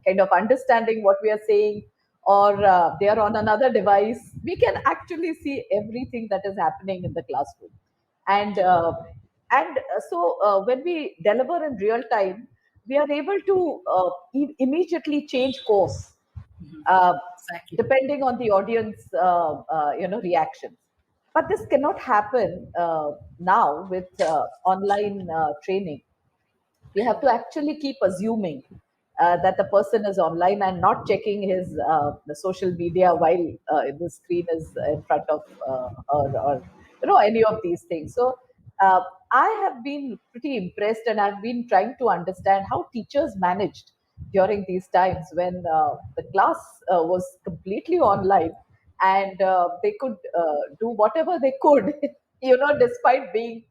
kind of understanding what we are saying, or they are on another device. We can actually see everything that is happening in the classroom, and when we deliver in real time, we are able to immediately change course, Hmm. uh, Exactly. depending on the audience reactions. But this cannot happen now with online training. We have to actually keep assuming that the person is online and not checking his the social media while the screen is in front of or any of these things. So uh, I have been pretty impressed, and I've been trying to understand how teachers managed during these times when the class was completely online, and they could do whatever they could, despite being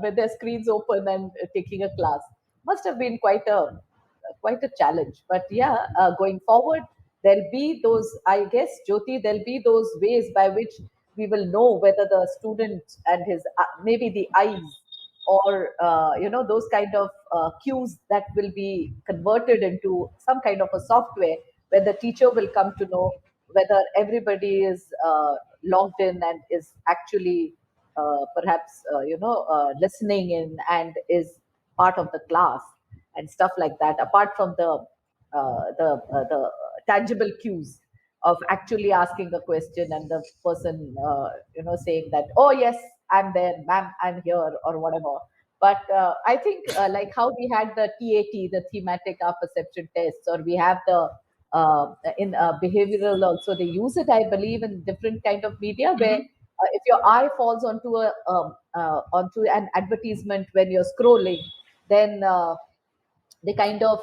with their screens open and taking a class. Must have been quite a challenge. But yeah, going forward, there'll be those, I guess, Jyoti, there'll be those ways by which we will know whether the student and his, maybe the eyes, or those kind of cues that will be converted into some kind of a software where the teacher will come to know whether everybody is logged in and is actually perhaps listening in and is part of the class and stuff like that, apart from the tangible cues of actually asking a question and the person saying that, oh yes, I'm there, ma'am, I'm here, or whatever. But I think like how we had the TAT, the thematic perception tests, or we have the in behavioral also, they use it, I believe, in different kind of media where Mhm. if your eye falls onto an advertisement when you're scrolling, then they kind of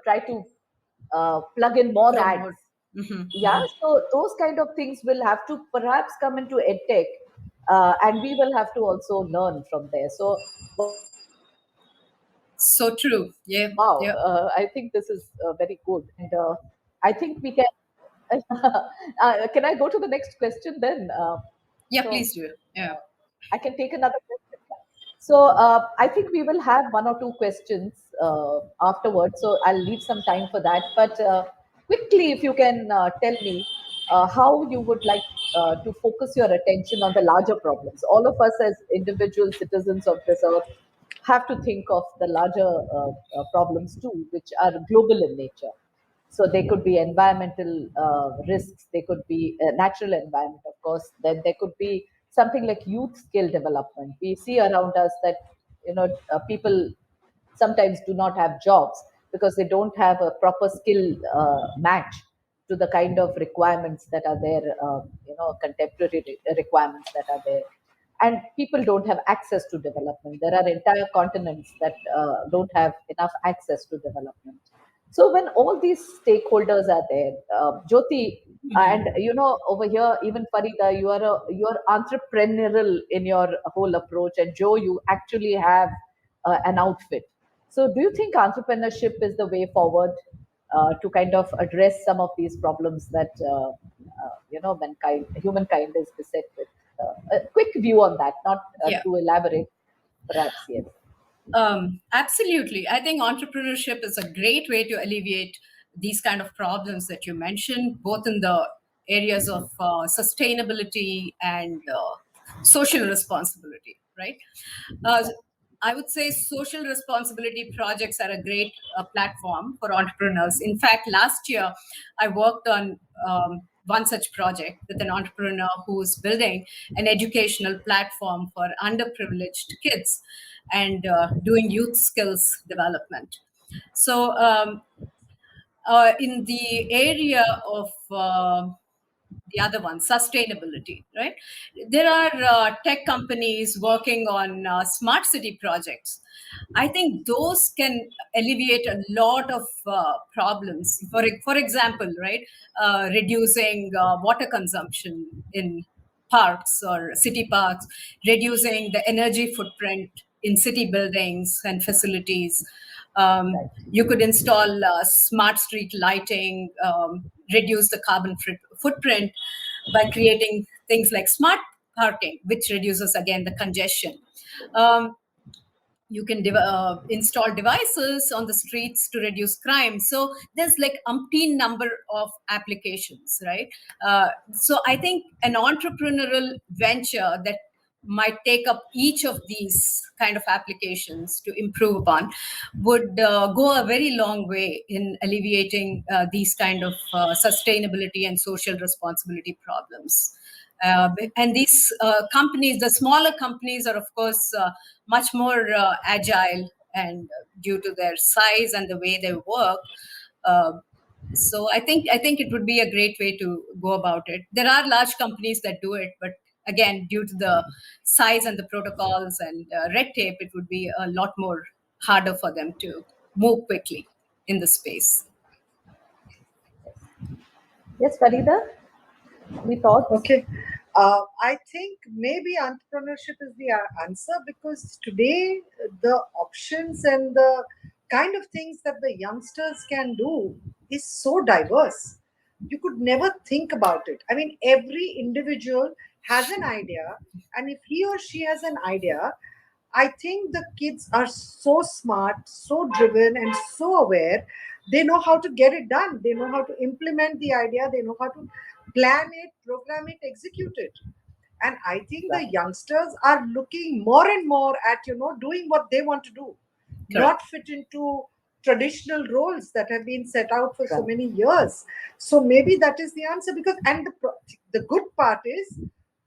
try to plug in more ads. Promote. Mhm, Yeah, mhm. so those kind of things will have to perhaps come into edtech, and we will have to also learn from there. So So true. Yeah, wow, yeah, I think this is very good, and I think we can. Can I go to the next question then? yeah. So Please do. Yeah, I can take another question. So I think we will have one or two questions afterwards. So I'll leave some time for that. But quickly, if you can tell me how you would like to focus your attention on the larger problems. All of us as individual citizens of this earth have to think of the larger problems too, which are global in nature. So they could be environmental risks, they could be natural environment, of course. Then there could be something like youth skill development. We see around us that people sometimes do not have jobs because they don't have a proper skill match to the kind of requirements that are there, contemporary requirements that are there. And people don't have access to development. There are entire continents that don't have enough access to development. So when all these stakeholders are there, Jyoti, and over here, even Farida, you're entrepreneurial in your whole approach, and Joe, you actually have an outfit. So do you think entrepreneurship is the way forward to kind of address some of these problems that humankind is beset with? A quick view on that, not yeah. to elaborate, perhaps. Yes. Absolutely. I think entrepreneurship is a great way to alleviate these kind of problems that you mentioned, both in the areas of sustainability and social responsibility, right? Uh, I would say social responsibility projects are a great platform for entrepreneurs. In fact, last year I worked on one such project with an entrepreneur who is building an educational platform for underprivileged kids and doing youth skills development. So, in the area of the other one, sustainability, right? There are tech companies working on smart city projects. I think those can alleviate a lot of problems. For example, right, reducing water consumption in parks or city parks, reducing the energy footprint in city buildings and facilities. Right. You could install smart street lighting, reduce the carbon footprint by creating things like smart parking, which reduces again the congestion. Um, you can install devices on the streets to reduce crime. So there's like umpteen number of applications, right? So I think an entrepreneurial venture that might take up each of these kind of applications to improve upon would go a very long way in alleviating these kind of sustainability and social responsibility problems. And these companies, the smaller companies, are of course much more agile, and due to their size and the way they work. Uh, so I think it would be a great way to go about it. There are large companies that do it, but again, due to the size and the protocols and red tape, it would be a lot more harder for them to move quickly in the space. Yes, Farida, any thoughts? Okay. I think maybe entrepreneurship is the answer, because today the options and the kind of things that the youngsters can do is so diverse. You could never think about it. I mean, every individual has an idea, and if he or she has an idea, I think the kids are so smart, so driven, and so aware. They know how to get it done. They know how to implement the idea. They know how to plan it, program it, execute it. And I think the youngsters are looking more and more at, doing what they want to do, Correct. not fit into traditional roles that have been set out for so Right. many years. So maybe that is the answer, because, and the good part is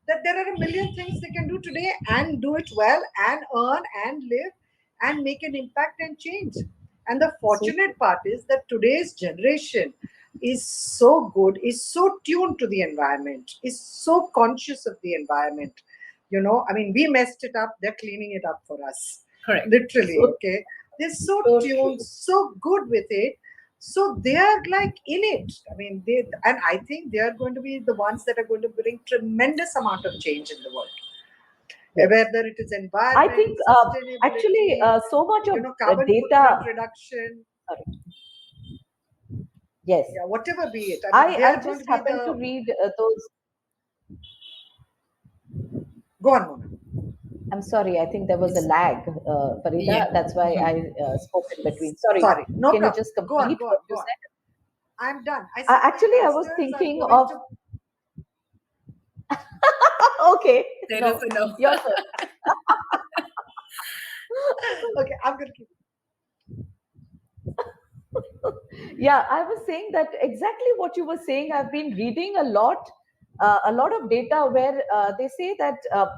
that there are a million things they can do today and do it well and earn and live and make an impact and change. And the So fortunate part is that today's generation is so good, is so tuned to the environment, is so conscious of the environment. I mean, we messed it up, they're cleaning it up for us. Correct. Literally, so okay? They're so so tuned, true. so good with it. So they are like in it. I mean, and I think they are going to be the ones that are going to bring tremendous amount of change in the world, Yes. whether it is I environment, think actually sustainability, so much of carbon footprint data. reduction, Sorry. Yes, yeah, whatever be it. I mean, they I are going just to be happened to the. read those. Go on, Mona. I'm sorry, I think there was a It's, lag, yeah. Farida. That's why Mhm. I spoke in between. Sorry, Sorry, no can you problem. just Go on, complete go on, what go you on. said? I'm done. I said the Actually, I was youngsters are thinking going of. to. Okay, There is no, a no. your turn. Okay, I'm going to keep. Yeah, I was saying that exactly what you were saying. I've been reading a lot of data where they say that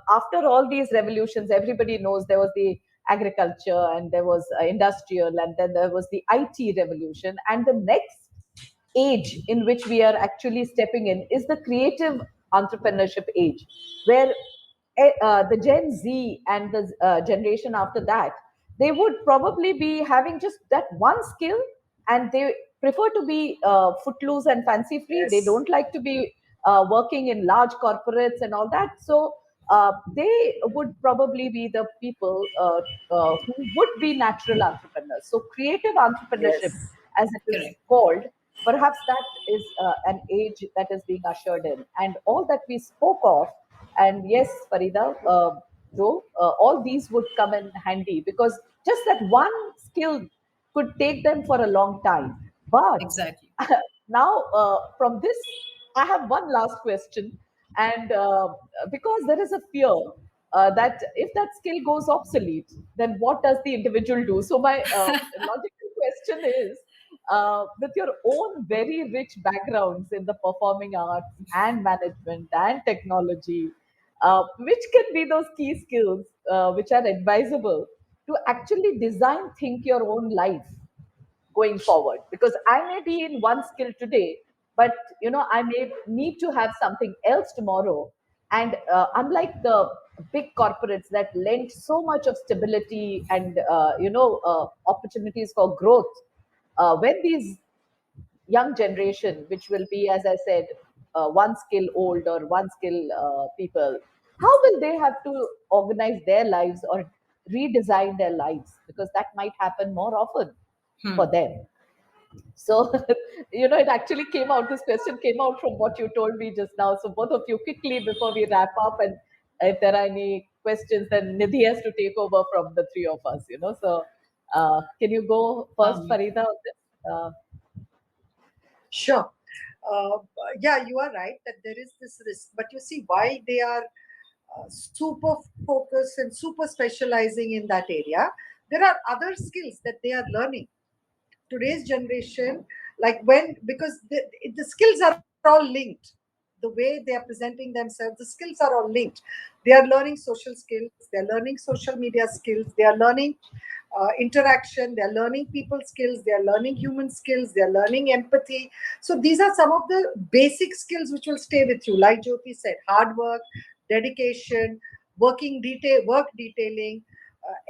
after all these revolutions, everybody knows there was the agriculture and there was industrial and then there was the IT revolution, and the next age in which we are actually stepping in is the creative entrepreneurship age, where the Gen Z and the generation after that, they would probably be having just that one skill, and they prefer to be footloose and fancy free. They Yes, don't like to be working in large corporates and all that. So they would probably be the people who would be natural entrepreneurs. So creative entrepreneurship, yes, as it is Correct. called, perhaps that is an age that is being ushered in. And all that we spoke of, and yes, Farida, Joe, all these would come in handy because just that one skill could take them for a long time. But Exactly. now, from this, I have one last question. And because there is a fear that if that skill goes obsolete, then what does the individual do? So, my logical question is, with your own very rich backgrounds in the performing arts and management and technology, which can be those key skills which are advisable to actually design, think your own life going forward? Because I may be in one skill today, but I may need to have something else tomorrow. And unlike the big corporates that lend so much of stability and opportunities for growth, when these young generation, which will be, as I said, one skill old or one skill people, how will they have to organize their lives or redesign their lives? Because that might happen more often for Hmm. them. So, it actually came out, this question came out from what you told me just now. So, both of you, quickly before we wrap up, and if there are any questions, then Nidhi has to take over from the three of us. So, can you go first, Um, Farida, on this? sure. Uh, yeah, you are right that there is this risk. But you see, why they are super focused and super specializing in that area, there are other skills that they are learning. Today's generation, like because the skills are all linked. The way they are presenting themselves, the skills are all linked. They are learning social skills, they are learning social media skills, they are learning interaction, they are learning people skills, they are learning human skills, they are learning empathy. So these are some of the basic skills which will stay with you, like Jyothi said: hard work, dedication, work detailing,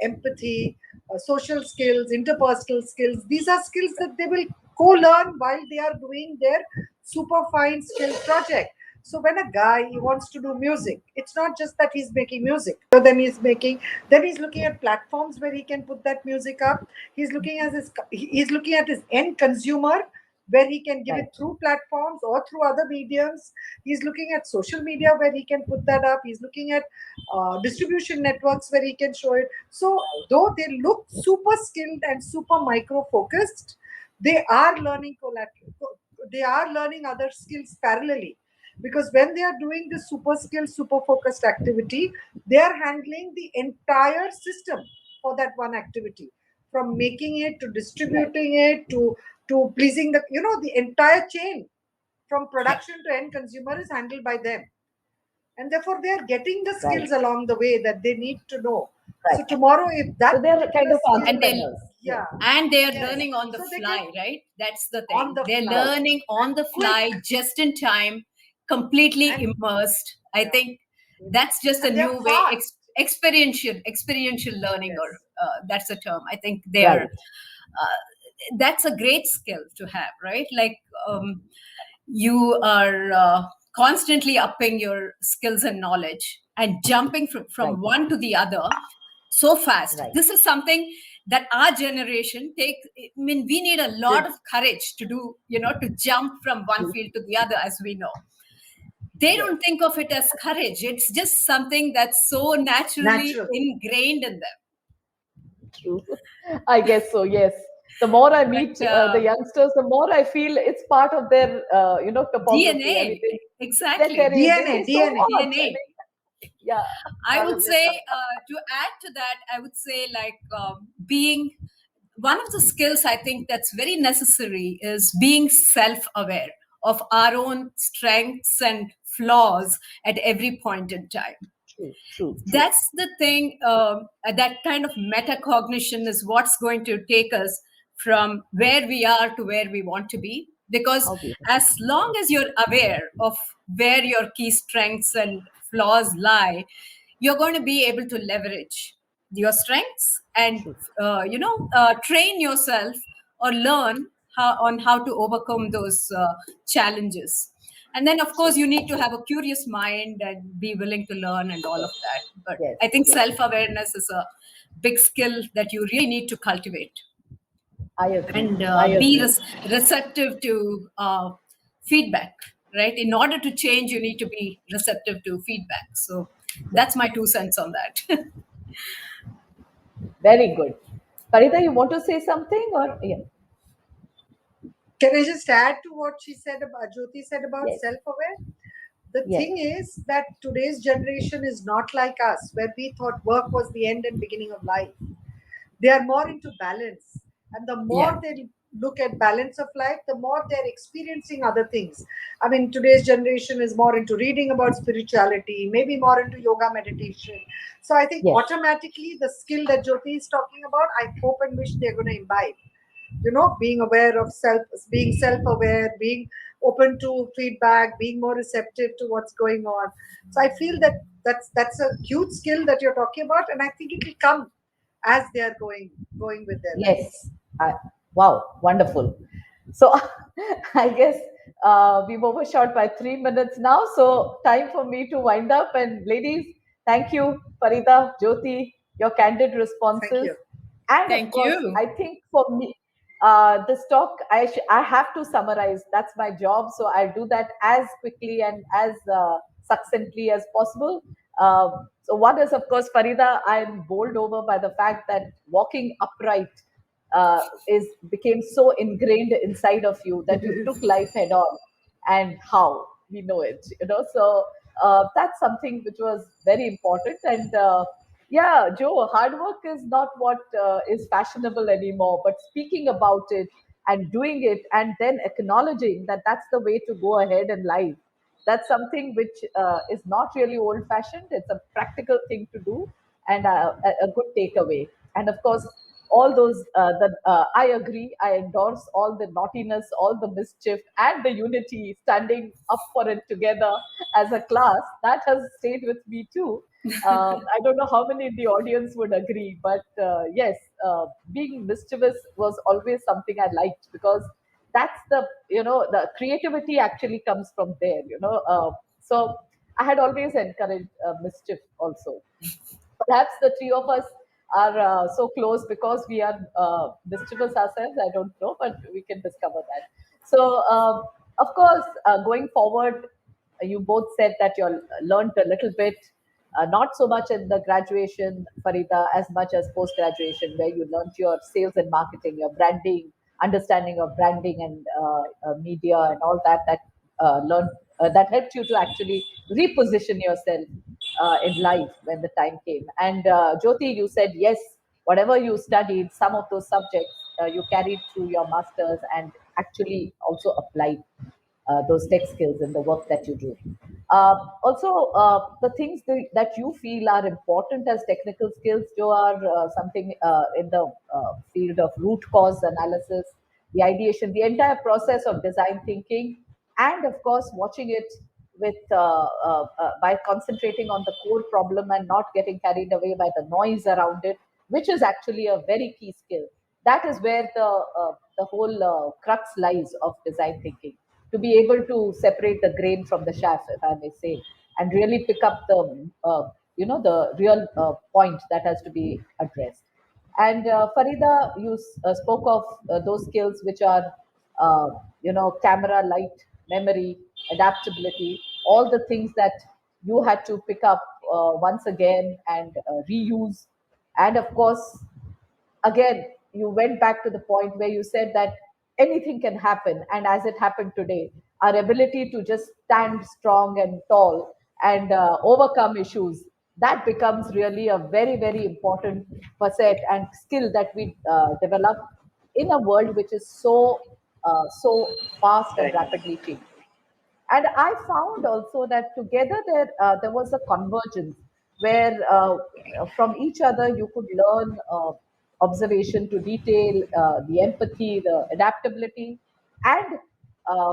empathy, social skills, interpersonal skills. These are skills that they will co-learn while they are doing their super fine skill project. So when a guy he wants to do music, it's not just that he's making music. Then he's looking at platforms where he can put that music up. He's looking at his end consumer, where he can give Right. it through platforms or through other mediums. He's looking at social media where he can put that up. He's looking at distribution networks where he can show it. So though they look super skilled and super micro focused, they are learning they are learning other skills parallelly, because when they are doing this super skilled super focused activity, they are handling the entire system for that one activity, from making it to Right. distributing it to pleasing the entire chain from Yeah. production to end consumer is handled by them, and therefore they are getting the Right. skills along the way that they need to know. So Right. tomorrow, if So that they're kind particular of skill, And they entrepreneurs. Yes. yeah, are yes, learning on the so they can fly, right? That's the on thing. the They're fly Right. learning on and the quick fly, just in time, completely and immersed. I yeah, think that's just a and they're new way, fast. experiential learning, or Yes, that's a term. I think they are. Right. That's a great skill to have, right? Like, you are constantly upping your skills and knowledge and jumping Right. from one to the other so fast. Right. This is something that our generation take. I mean, we need a lot did of courage to do, to jump from one True. field to the other, as we know. They Yes. don't think of it as courage. It's just something that's so naturally natural. ingrained in them. True. I guess so. Yes. The more I meet But the youngsters, the more I feel it's part of their, topography. I mean, DNA, they exactly. carry. They say DNA, so DNA. what? I DNA. mean, yeah. I would Absolutely. say, to add to that, I would say, like, being one of the skills I think that's very necessary is being self aware of our own strengths and flaws at every point in time. True. True. True. That's the thing. That kind of metacognition is what's going to take us from where we are to where we want to be. Because How beautiful. as long as you're aware of where your key strengths and flaws lie, you're going to be able to leverage your strengths and True. train yourself or learn how to overcome those challenges. And then, of True. course, you need to have a curious mind and be willing to learn and all of that. But Yes. I think Yes. self awareness is a big skill that you really need to cultivate, I agree. and I be agree. receptive to feedback, right? In order to change, you need to be receptive to feedback. So Yeah. that's my 2 cents on that. Very good. Farida, you want to say something or yeah? Can I just add to what Jyoti said about Yes. self-aware? The Yes. thing is that today's generation is not like us, where we thought work was the end and beginning of life. They are more into balance, and the Yeah. more they look at balance of life, the more they're experiencing other things. I mean, today's generation is more into reading about spirituality, maybe more into yoga meditation. So I think Yes. automatically the skill that Jyoti is talking about, I hope and wish they're going to imbibe. Being aware of self, being self-aware, being open to feedback, being more receptive to what's going on. So I feel that that's a huge skill that you're talking about, and I think it will come as they are going with their lives. Yes. I, wow, wonderful. So I guess we've overshot by 3 minutes now. So time for me to wind up. And ladies, thank you, Farida, Jyoti, your candid Thank responses. you. And of Thank course, you. I think for me, this talk, I have to summarize. That's my job. So I'll do that as quickly and as succinctly as possible. So one is, of course, Farida, I'm bowled over by the fact that walking upright is became so ingrained inside of you that you took life head on, and how we know it. So that's something which was very important. And yeah, Joe, hard work is not what is fashionable anymore, but speaking about it and doing it and then acknowledging that that's the way to go ahead in life, that's something which is not really old fashioned. It's a practical thing to do and a good takeaway. And of course, all those I agree, I endorse all the naughtiness, all the mischief, and the unity, standing up for it together as a class. That has stayed with me too. I don't know how many in the audience would agree, but yes, being mischievous was always something I liked, because that's the, the creativity actually comes from there, so I had always encouraged mischief also. Perhaps the three of us are so close because we are mischievous ourselves. I don't know, but we can discover that. So, of course, going forward, you both said that you learned a little bit, not so much in the graduation, Farida, as much as post graduation, where you learned your sales and marketing, your branding, understanding of branding and media and all that. Learned that helped you to actually reposition yourself in life when the time came. And Jyothi, you said yes, whatever you studied, some of those subjects you carried through your masters and actually also applied those tech skills in the work that you do. Also, the things that you feel are important as technical skills, Joe, are something in the field of root cause analysis, the ideation, the entire process of design thinking, and of course, watching it with by concentrating on the core problem and not getting carried away by the noise around it, which is actually a very key skill. That is where the whole crux lies of design thinking, to be able to separate the grain from the chaff, if I may say, and really pick up the the real point that has to be addressed. And Farida, you spoke of those skills which are, camera, light, memory, adaptability, all the things that you had to pick up once again and reuse. And of course, again, you went back to the point where you said that anything can happen. And as it happened today, our ability to just stand strong and tall and overcome issues, that becomes really a very, very important facet and skill that we develop in a world which is so fast and rapidly changing. And I found also that together there was a convergence where from each other you could learn observation to detail, the empathy, the adaptability, and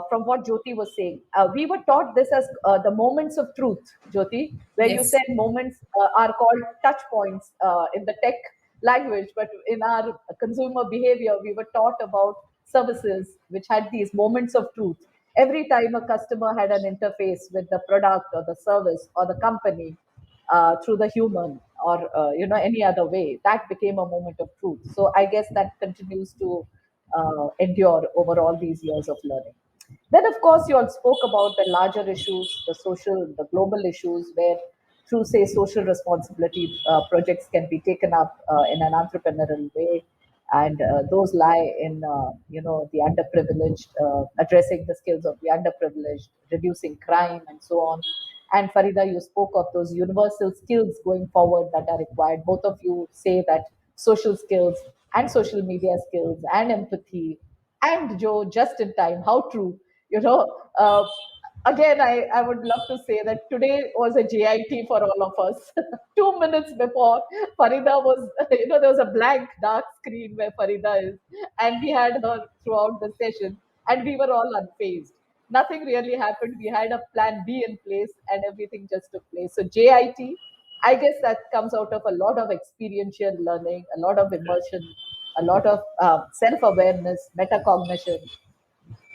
from what Jyoti was saying, we were taught this as the moments of truth, Jyoti, where you Yes. said moments are called touch points in the tech language, but in our consumer behavior, we were taught about services which had these moments of truth. Every time a customer had an interface with the product or the service or the company through the human or any other way, that became a moment of truth. So I guess that continues to endure over all these years of learning. Then, of course, you all spoke about the larger issues, the social, the global issues, where through, say, social responsibility projects can be taken up in an entrepreneurial way, and those lie in, the underprivileged, addressing the skills of the underprivileged, reducing crime, and so on. And Farida, you spoke of those universal skills going forward that are required. Both of you say that social skills and social media skills and empathy, and Joe, just in time. How true. You know, uh, again, I would love to say that today was a JIT for all of us. 2 minutes before, Farida was, there was a blank, dark screen where Farida is, and we had her throughout the session, and we were all unfazed. Nothing really happened. We had a plan B in place, and everything just took place. So, JIT, I guess that comes out of a lot of experiential learning, a lot of immersion, a lot of self awareness, metacognition,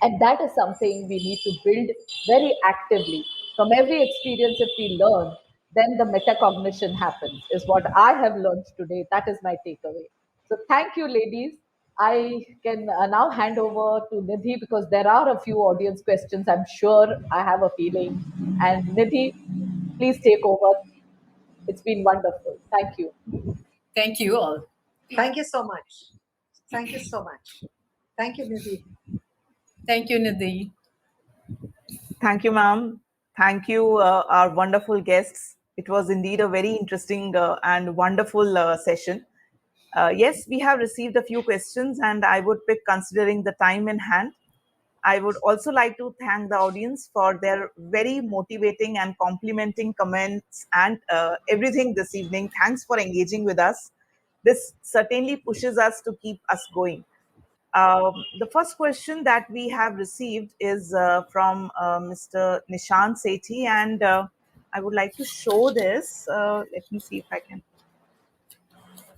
and that is something we need to build very actively. From every experience, if we learn, then the metacognition happens, is what I have learned today. That is my takeaway. So, thank you, ladies. I can now hand over to Nidhi because there are a few audience questions. I'm sure, I have a feeling. And Nidhi, please take over. It's been wonderful. Thank you. Thank you all. Thank you so much. Thank you so much. Thank you, Nidhi. Thank you, Nidhi. Thank you, ma'am. Thank you, our wonderful guests. It was indeed a very interesting and wonderful session. Yes, we have received a few questions, and I would pick considering the time in hand. I would also like to thank the audience for their very motivating and complimenting comments and everything this evening. Thanks for engaging with us. This certainly pushes us to keep us going. The first question that we have received is from Mr. Nishant Sethi, and I would like to show this. Let me see if I can.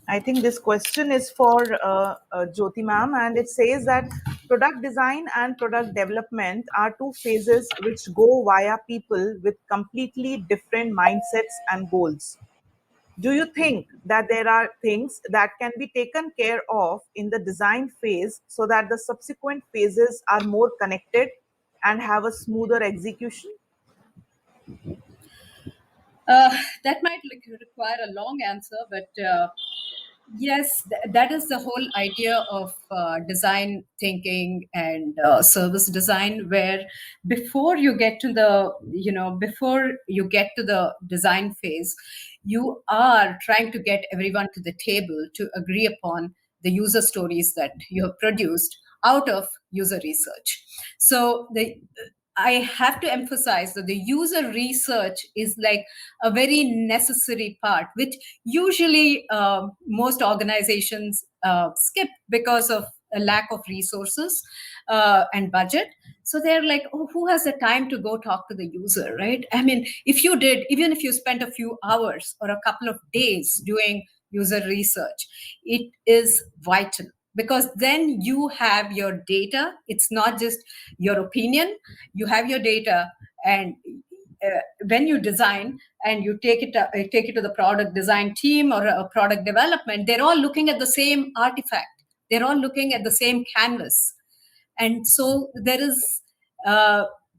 I think this question is for Jyoti ma'am, and it says that product design and product development are two phases which go via people with completely different mindsets and goals. Do you think that there are things that can be taken care of in the design phase so that the subsequent phases are more connected and have a smoother execution? That might require a long answer, but yes, that is the whole idea of design thinking and service design, where before you get to the design phase, you are trying to get everyone to the table to agree upon the user stories that you have produced out of user research. So I have to emphasize that the user research is like a very necessary part, which usually most organizations skip because of a lack of resources and budget. So they're like, oh, who has the time to go talk to the user, right? I mean, if you did, even if you spent a few hours or a couple of days doing user research, it is vital, because then you have your data. It's not just your opinion. You have your data, and when you design and you take it to the product design team or a product development, they're all looking at the same artifact. They're all looking at the same canvas, and so there is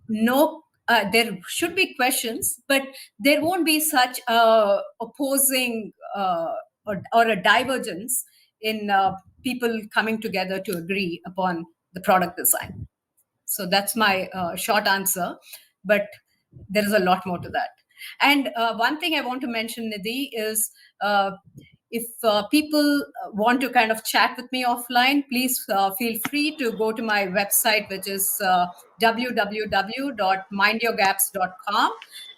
no there should be questions, but there won't be such opposing or a divergence in people coming together to agree upon the product design. So that's my short answer, but there is a lot more to that. And one thing I want to mention, Nidhi, is if people want to kind of chat with me offline, please feel free to go to my website, which is www.mindyourgaps.com,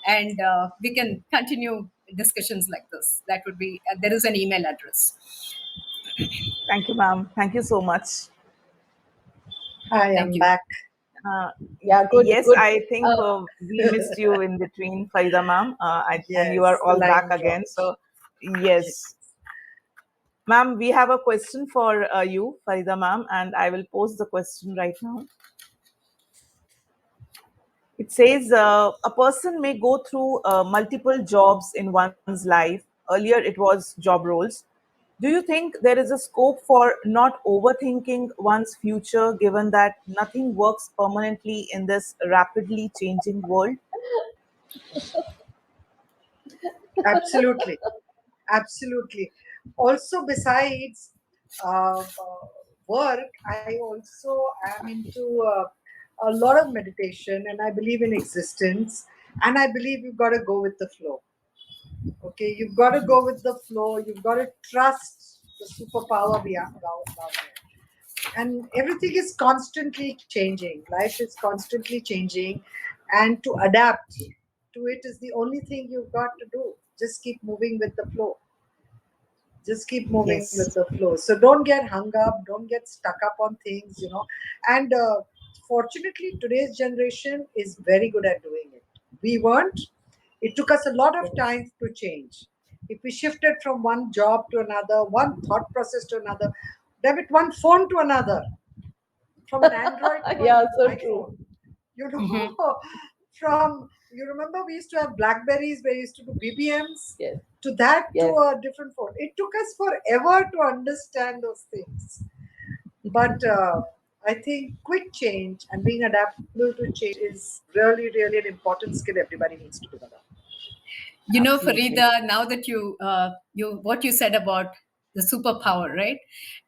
and we can continue discussions like this. That would be, there is an email address. Thank you, ma'am. Thank you so much. Hi, Thank I'm you. back. Yeah, good, Yes, good. I think Uh, we missed you in between, Farida ma'am, and you are Yes, the all back line again. dropped. So, Yes. yes, ma'am, we have a question for you, Farida ma'am, and I will pose the question right now. It says a person may go through multiple jobs in one's life. Earlier, it was job roles. Do you think there is a scope for not overthinking one's future given that nothing works permanently in this rapidly changing world? Absolutely. Absolutely. Also, besides work, I also am into a lot of meditation, and I believe in existence, and I believe you've got to go with the flow. Okay, you've got to go with the flow. You've got to trust the superpower down there. And everything is constantly changing. Life is constantly changing, and to adapt to it is the only thing you've got to do. Just keep moving with the flow. Just keep moving with Yes. the flow. So don't get hung up, don't get stuck up on things. And fortunately, today's generation is very good at doing it. We weren't. It took us a lot of time to change. If we shifted from one job to another, one thought process to another, then with one phone to another, from an Android to yeah, an so true. iPhone, you Mhm. know, from, you remember we used to have Blackberries where we used to do BBMs, Yes, to that to yes. a different phone. It took us forever to understand those things. But I think quick change and being adaptable to change is really, really an important skill everybody needs to develop. Absolutely. Farida, now that you what you said about the superpower, right?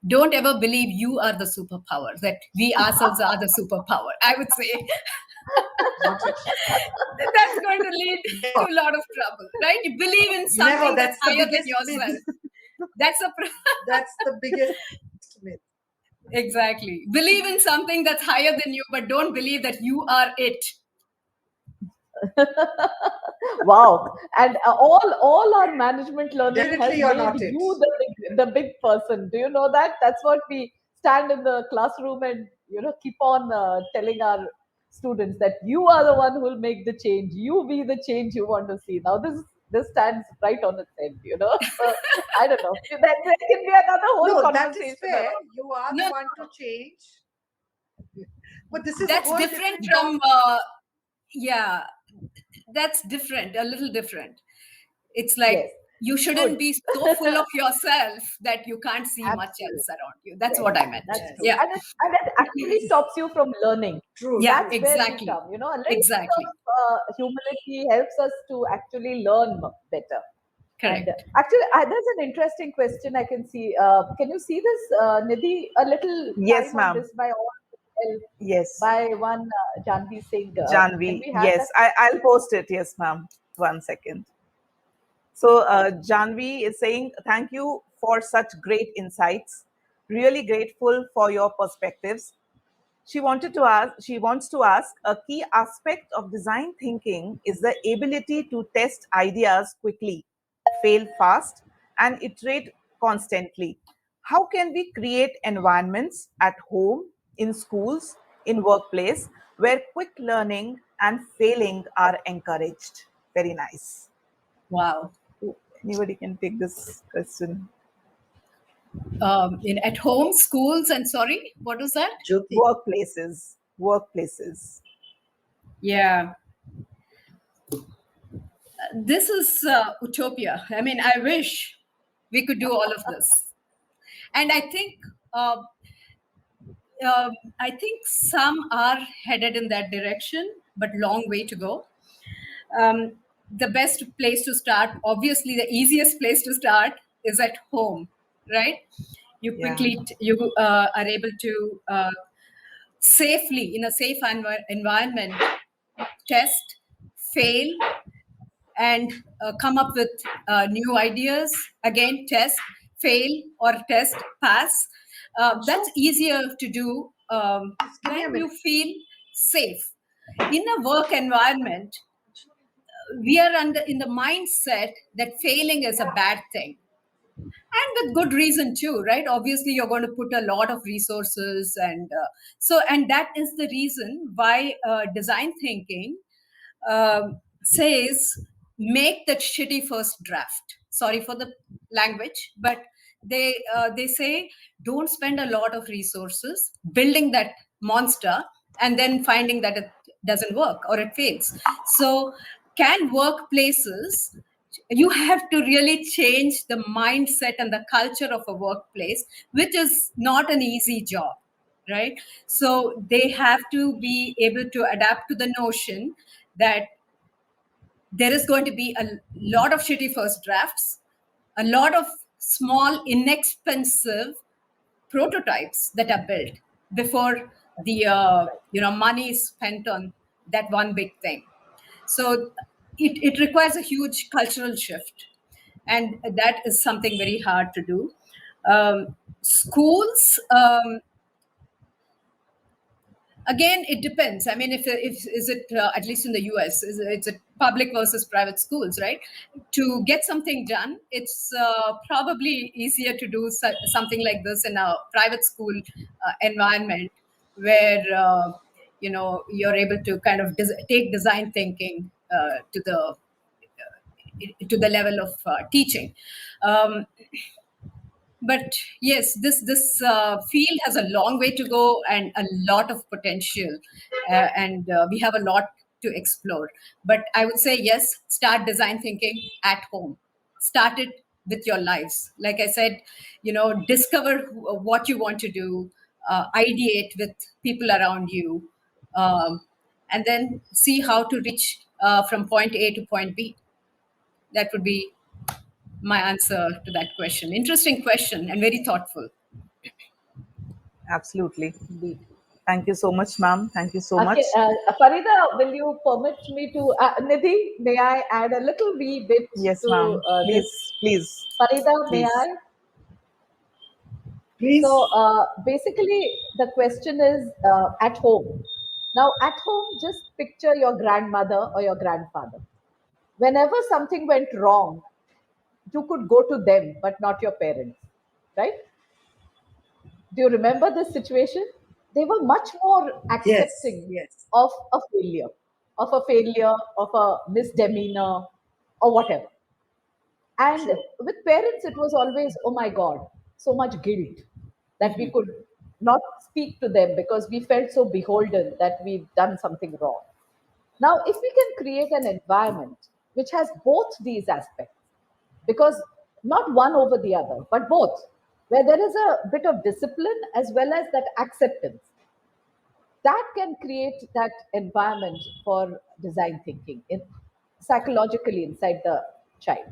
Don't ever believe you are the superpower, that we ourselves are the superpower. I would say Not at that's going to lead to never, a lot of trouble, right? You believe in never. something that's That's the higher than biggest myth. yourself. That's a That's the biggest myth. exactly. Believe in something that's higher than you, but don't believe that you are it. Wow. And all our management learning has Definitely, you're made not it. you the big person. Do you know that? That's what we stand in the classroom and keep on telling our students that you are the one who will make the change. You be the change you want to see. Now this stands right on its head. So I don't know. There can be another whole No, that is conversation fair. around. You are No, the no, one to change. But this is a that's whole different different from, topic. yeah, that's different, a little different. It's like Yes. you Good. shouldn't be so full of yourself that you can't see much Absolutely. else around you. That's Yes, what I meant. that's Yes. true. Yeah. And it actually stops you from learning. True, Yeah, That's true. where we exactly. come. A little bit Exactly. of humility helps us to actually learn better. And Correct. actually, there's an interesting question I can see. Can you see this, Nidhi? A little Yes, time on ma'am. this by Yes. by one Janvi Singh. Can Janvi. we have that? Yes. I'll post it. Yes, ma'am. 1 second. So Janvi is saying, thank you for such great insights. Really grateful for your perspectives. She wants to ask, a key aspect of design thinking is the ability to test ideas quickly, fail fast, and iterate constantly. How can we create environments at home, in schools, in workplace, where quick learning and failing are encouraged? Very nice. Wow. Anybody can take this question. In at home, schools, and sorry, what was that? Jyoti. Workplaces. Yeah, this is utopia. I mean, I wish we could do all of this, and uh, I think some are headed in that direction, but long way to go. um, the best place to start, obviously the easiest place to start, is at home, right? You Yeah. quickly you are able to safely, in a safe environment, test, fail, and come up with new ideas. Again, test, fail, or test, pass. That's Sure. easier to do Just give me when a you minute. feel safe in a work environment. We are under in the mindset that failing is a bad thing, and with good reason too, right? Obviously you're going to put a lot of resources, and that is the reason why design thinking says make that shitty first draft. Sorry for the language, but they say don't spend a lot of resources building that monster and then finding that it doesn't work or it fails. So can workplaces, you have to really change the mindset and the culture of a workplace, which is not an easy job, right? So they have to be able to adapt to the notion that there is going to be a lot of shitty first drafts, a lot of small, inexpensive prototypes that are built before the money is spent on that one big thing. So it requires a huge cultural shift, and that is something very hard to do. Schools, again, it depends. I mean, if is it at least in the US, it's a public versus private schools, right? To get something done, it's probably easier to do something like this in a private school environment, where you're able to kind of take design thinking to the level of teaching. Um, but yes, this field has a long way to go and a lot of potential, and we have a lot to explore. But I would say yes, start design thinking at home. Start it with your lives. Like I said, discover what you want to do, ideate with people around you, and then see how to reach from point A to point B. That would be my answer to that question. Interesting question and very thoughtful. Absolutely. Indeed. Thank you so much, ma'am. Thank you so Okay, much. Farida, will you permit me to, Nidhi, may I add a little wee bit Yes, to ma'am. this? Please, please, Farida, may please. I? So Please. basically, the question is at home. Now, at home, just picture your grandmother or your grandfather. whenever something went wrong, you could go to them, but not your parents, right? Do you remember this situation? They were much more Yes, accepting yes, of a failure, of a misdemeanor, or whatever. And true. with parents, it was always, oh my God, so much guilt that we could not speak to them because we felt so beholden that we've done something wrong. Now, if we can create an environment which has both these aspects, because not one over the other, but both, where there is a bit of discipline as well as that acceptance, that can create that environment for design thinking psychologically inside the child.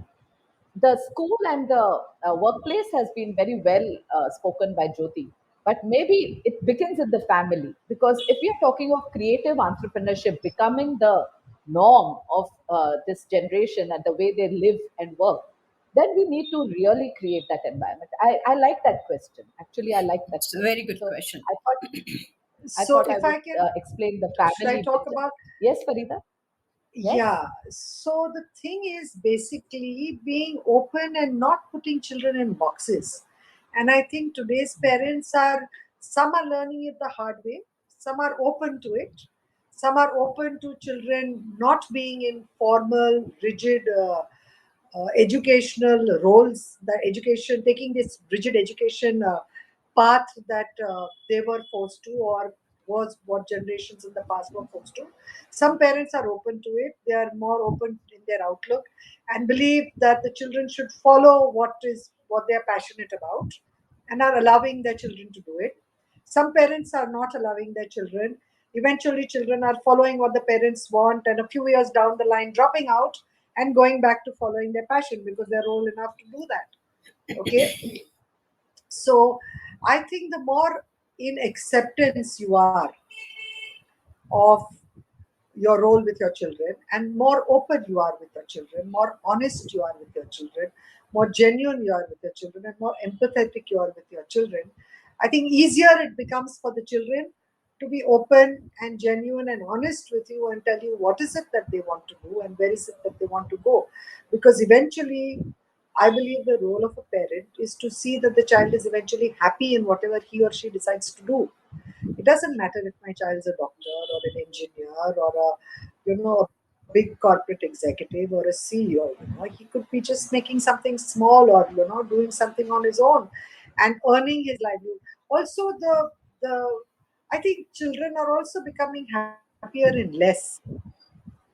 The school and the workplace has been very well spoken by Jyoti, but maybe it begins in the family, because if we are talking of creative entrepreneurship becoming the norm of this generation and the way they live and work, then we need to really create that environment. I like that question. Actually, I like that It's a very question. good So question. I thought I So thought I if would I can, explain the should I family talk bit. about? Yes, Farida. Yes. Yeah, so the thing is basically being open and not putting children in boxes. And I think today's parents are, some are learning it the hard way, some are open to it, some are open to children not being in formal, rigid educational roles, that education, taking this rigid education path that they were forced to, or was what generations in the past were forced to. Some parents are open to it, they are more open in their outlook and believe that the children should follow what they are passionate about and are allowing their children to do it. Some parents are not allowing their children. Eventually, children are following what the parents want, and a few years down the line, dropping out and going back to following their passion because they're old enough to do that. Okay, so I think the more in acceptance you are of your role with your children, and more open you are with your children, more honest you are with your children, more genuine you are with your children, and more empathetic you are with your children, I think easier it becomes for the children to be open and genuine and honest with you and tell you what is it that they want to do and where is it that they want to go. Because eventually, I believe the role of a parent is to see that the child is eventually happy in whatever he or she decides to do. It doesn't matter if my child is a doctor or an engineer or a big corporate executive or a CEO. He could be just making something small or doing something on his own and earning his livelihood. Also, the I think children are also becoming happier in less.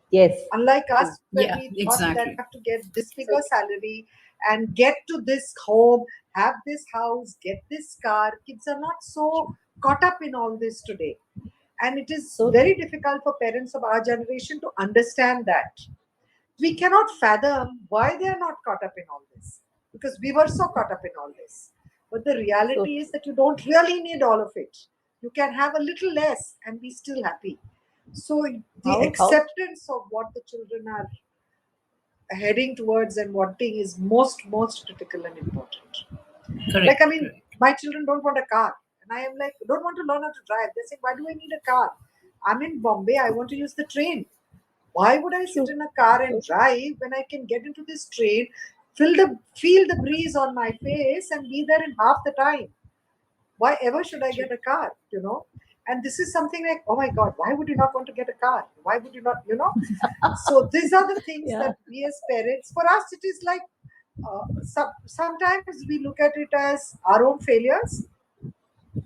Yes. Unlike us, True. when we Yeah, thought that we exactly. have to get this bigger So salary and get to this home, have this house, get this car, kids are not so caught up in all this today. And it is so very true. difficult for parents of our generation to understand that. We cannot fathom why they are not caught up in all this because we were so caught up in all this. But the So reality is true. that you don't really need all of it. You can have a little less and be still happy. So the How acceptance of what the children are heading towards and wanting is most critical and important. Like, I Correct, mean, correct. my children don't want a car, and I am like, don't want to learn how to drive. They say, why do I need a car? I'm in Bombay. I want to use the train. Why would I sit true. in a car and So true. drive when I can get into this train, feel the breeze on my face, and be there in half the time? Why ever should I True. get a car? And this is something like, oh my God, why would you not want to get a car? Why would you not? So these are the things Yeah. that we as parents, for us, it is like sometimes we look at it as our own failures.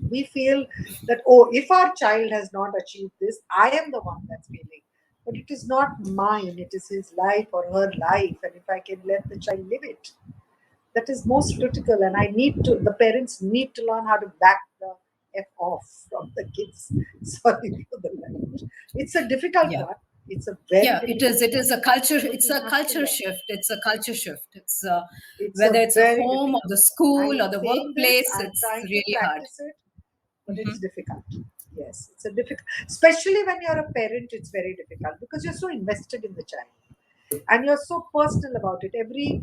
We feel that, oh, if our child has not achieved this, I am the one that's failing. But it is not mine, it is his life or her life. And if I can let the child live it, that is most critical. And the parents need to learn how to back the F off from the kids. Sorry for the language. It's a difficult Yeah. one. It's a very Yeah, it is. difficult It one. is a culture. But It's we a have to culture learn. shift. It's a culture shift. It's It's a whether it's a very home or difficult the one. I school or am the saying this, workplace. I'm It's trying to really hard. practice it, but it's difficult. Yes, it's a difficult, especially when you're a parent, it's very difficult because you're so invested in the child and you're so personal about it. Every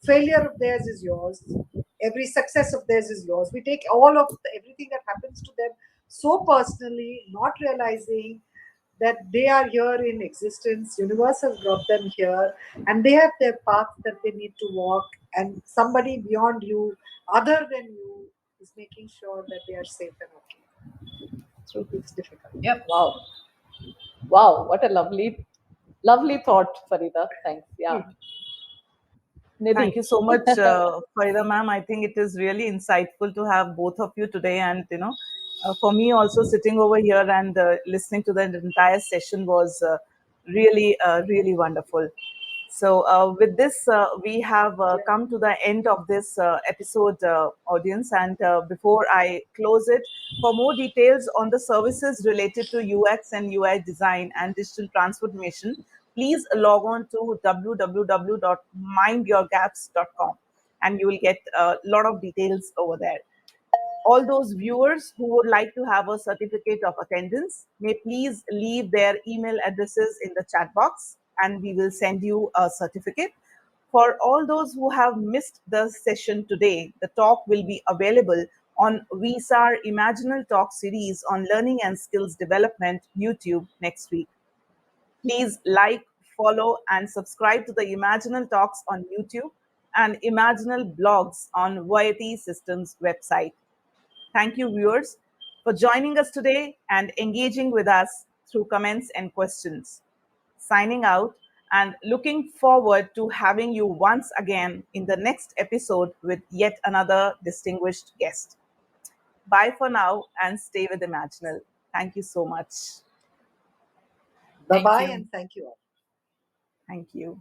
failure of theirs is yours. Every success of theirs is yours. We take everything that happens to them so personally, not realizing that they are here in existence. Universe has brought them here, and they have their path that they need to walk. And somebody beyond you, other than you, is making sure that they are safe and okay. So it's difficult. Yep. Wow. Wow. What a lovely, lovely thought, Farida. Thanks. Yeah. Hmm. Thank Nidhi. you so much, Farida ma'am. I think it is really insightful to have both of you today. And, for me also sitting over here and listening to the entire session was really wonderful. So, with this, we have come to the end of this episode, audience. And before I close it, for more details on the services related to UX and UI design and digital transformation, please log on to www.mindyourgaps.com, and you will get a lot of details over there. All those viewers who would like to have a certificate of attendance may please leave their email addresses in the chat box, and we will send you a certificate. For all those who have missed the session today, the talk will be available on VSAR Imaginal Talk series on learning and skills development YouTube next week. Please like, follow, and subscribe to the Imaginal Talks on YouTube and Imaginal Blogs on YT Systems website. Thank you, viewers, for joining us today and engaging with us through comments and questions. Signing out and looking forward to having you once again in the next episode with yet another distinguished guest. Bye for now and stay with Imaginal. Thank you so much. Bye Thank bye, you. and thank you all. Thank you.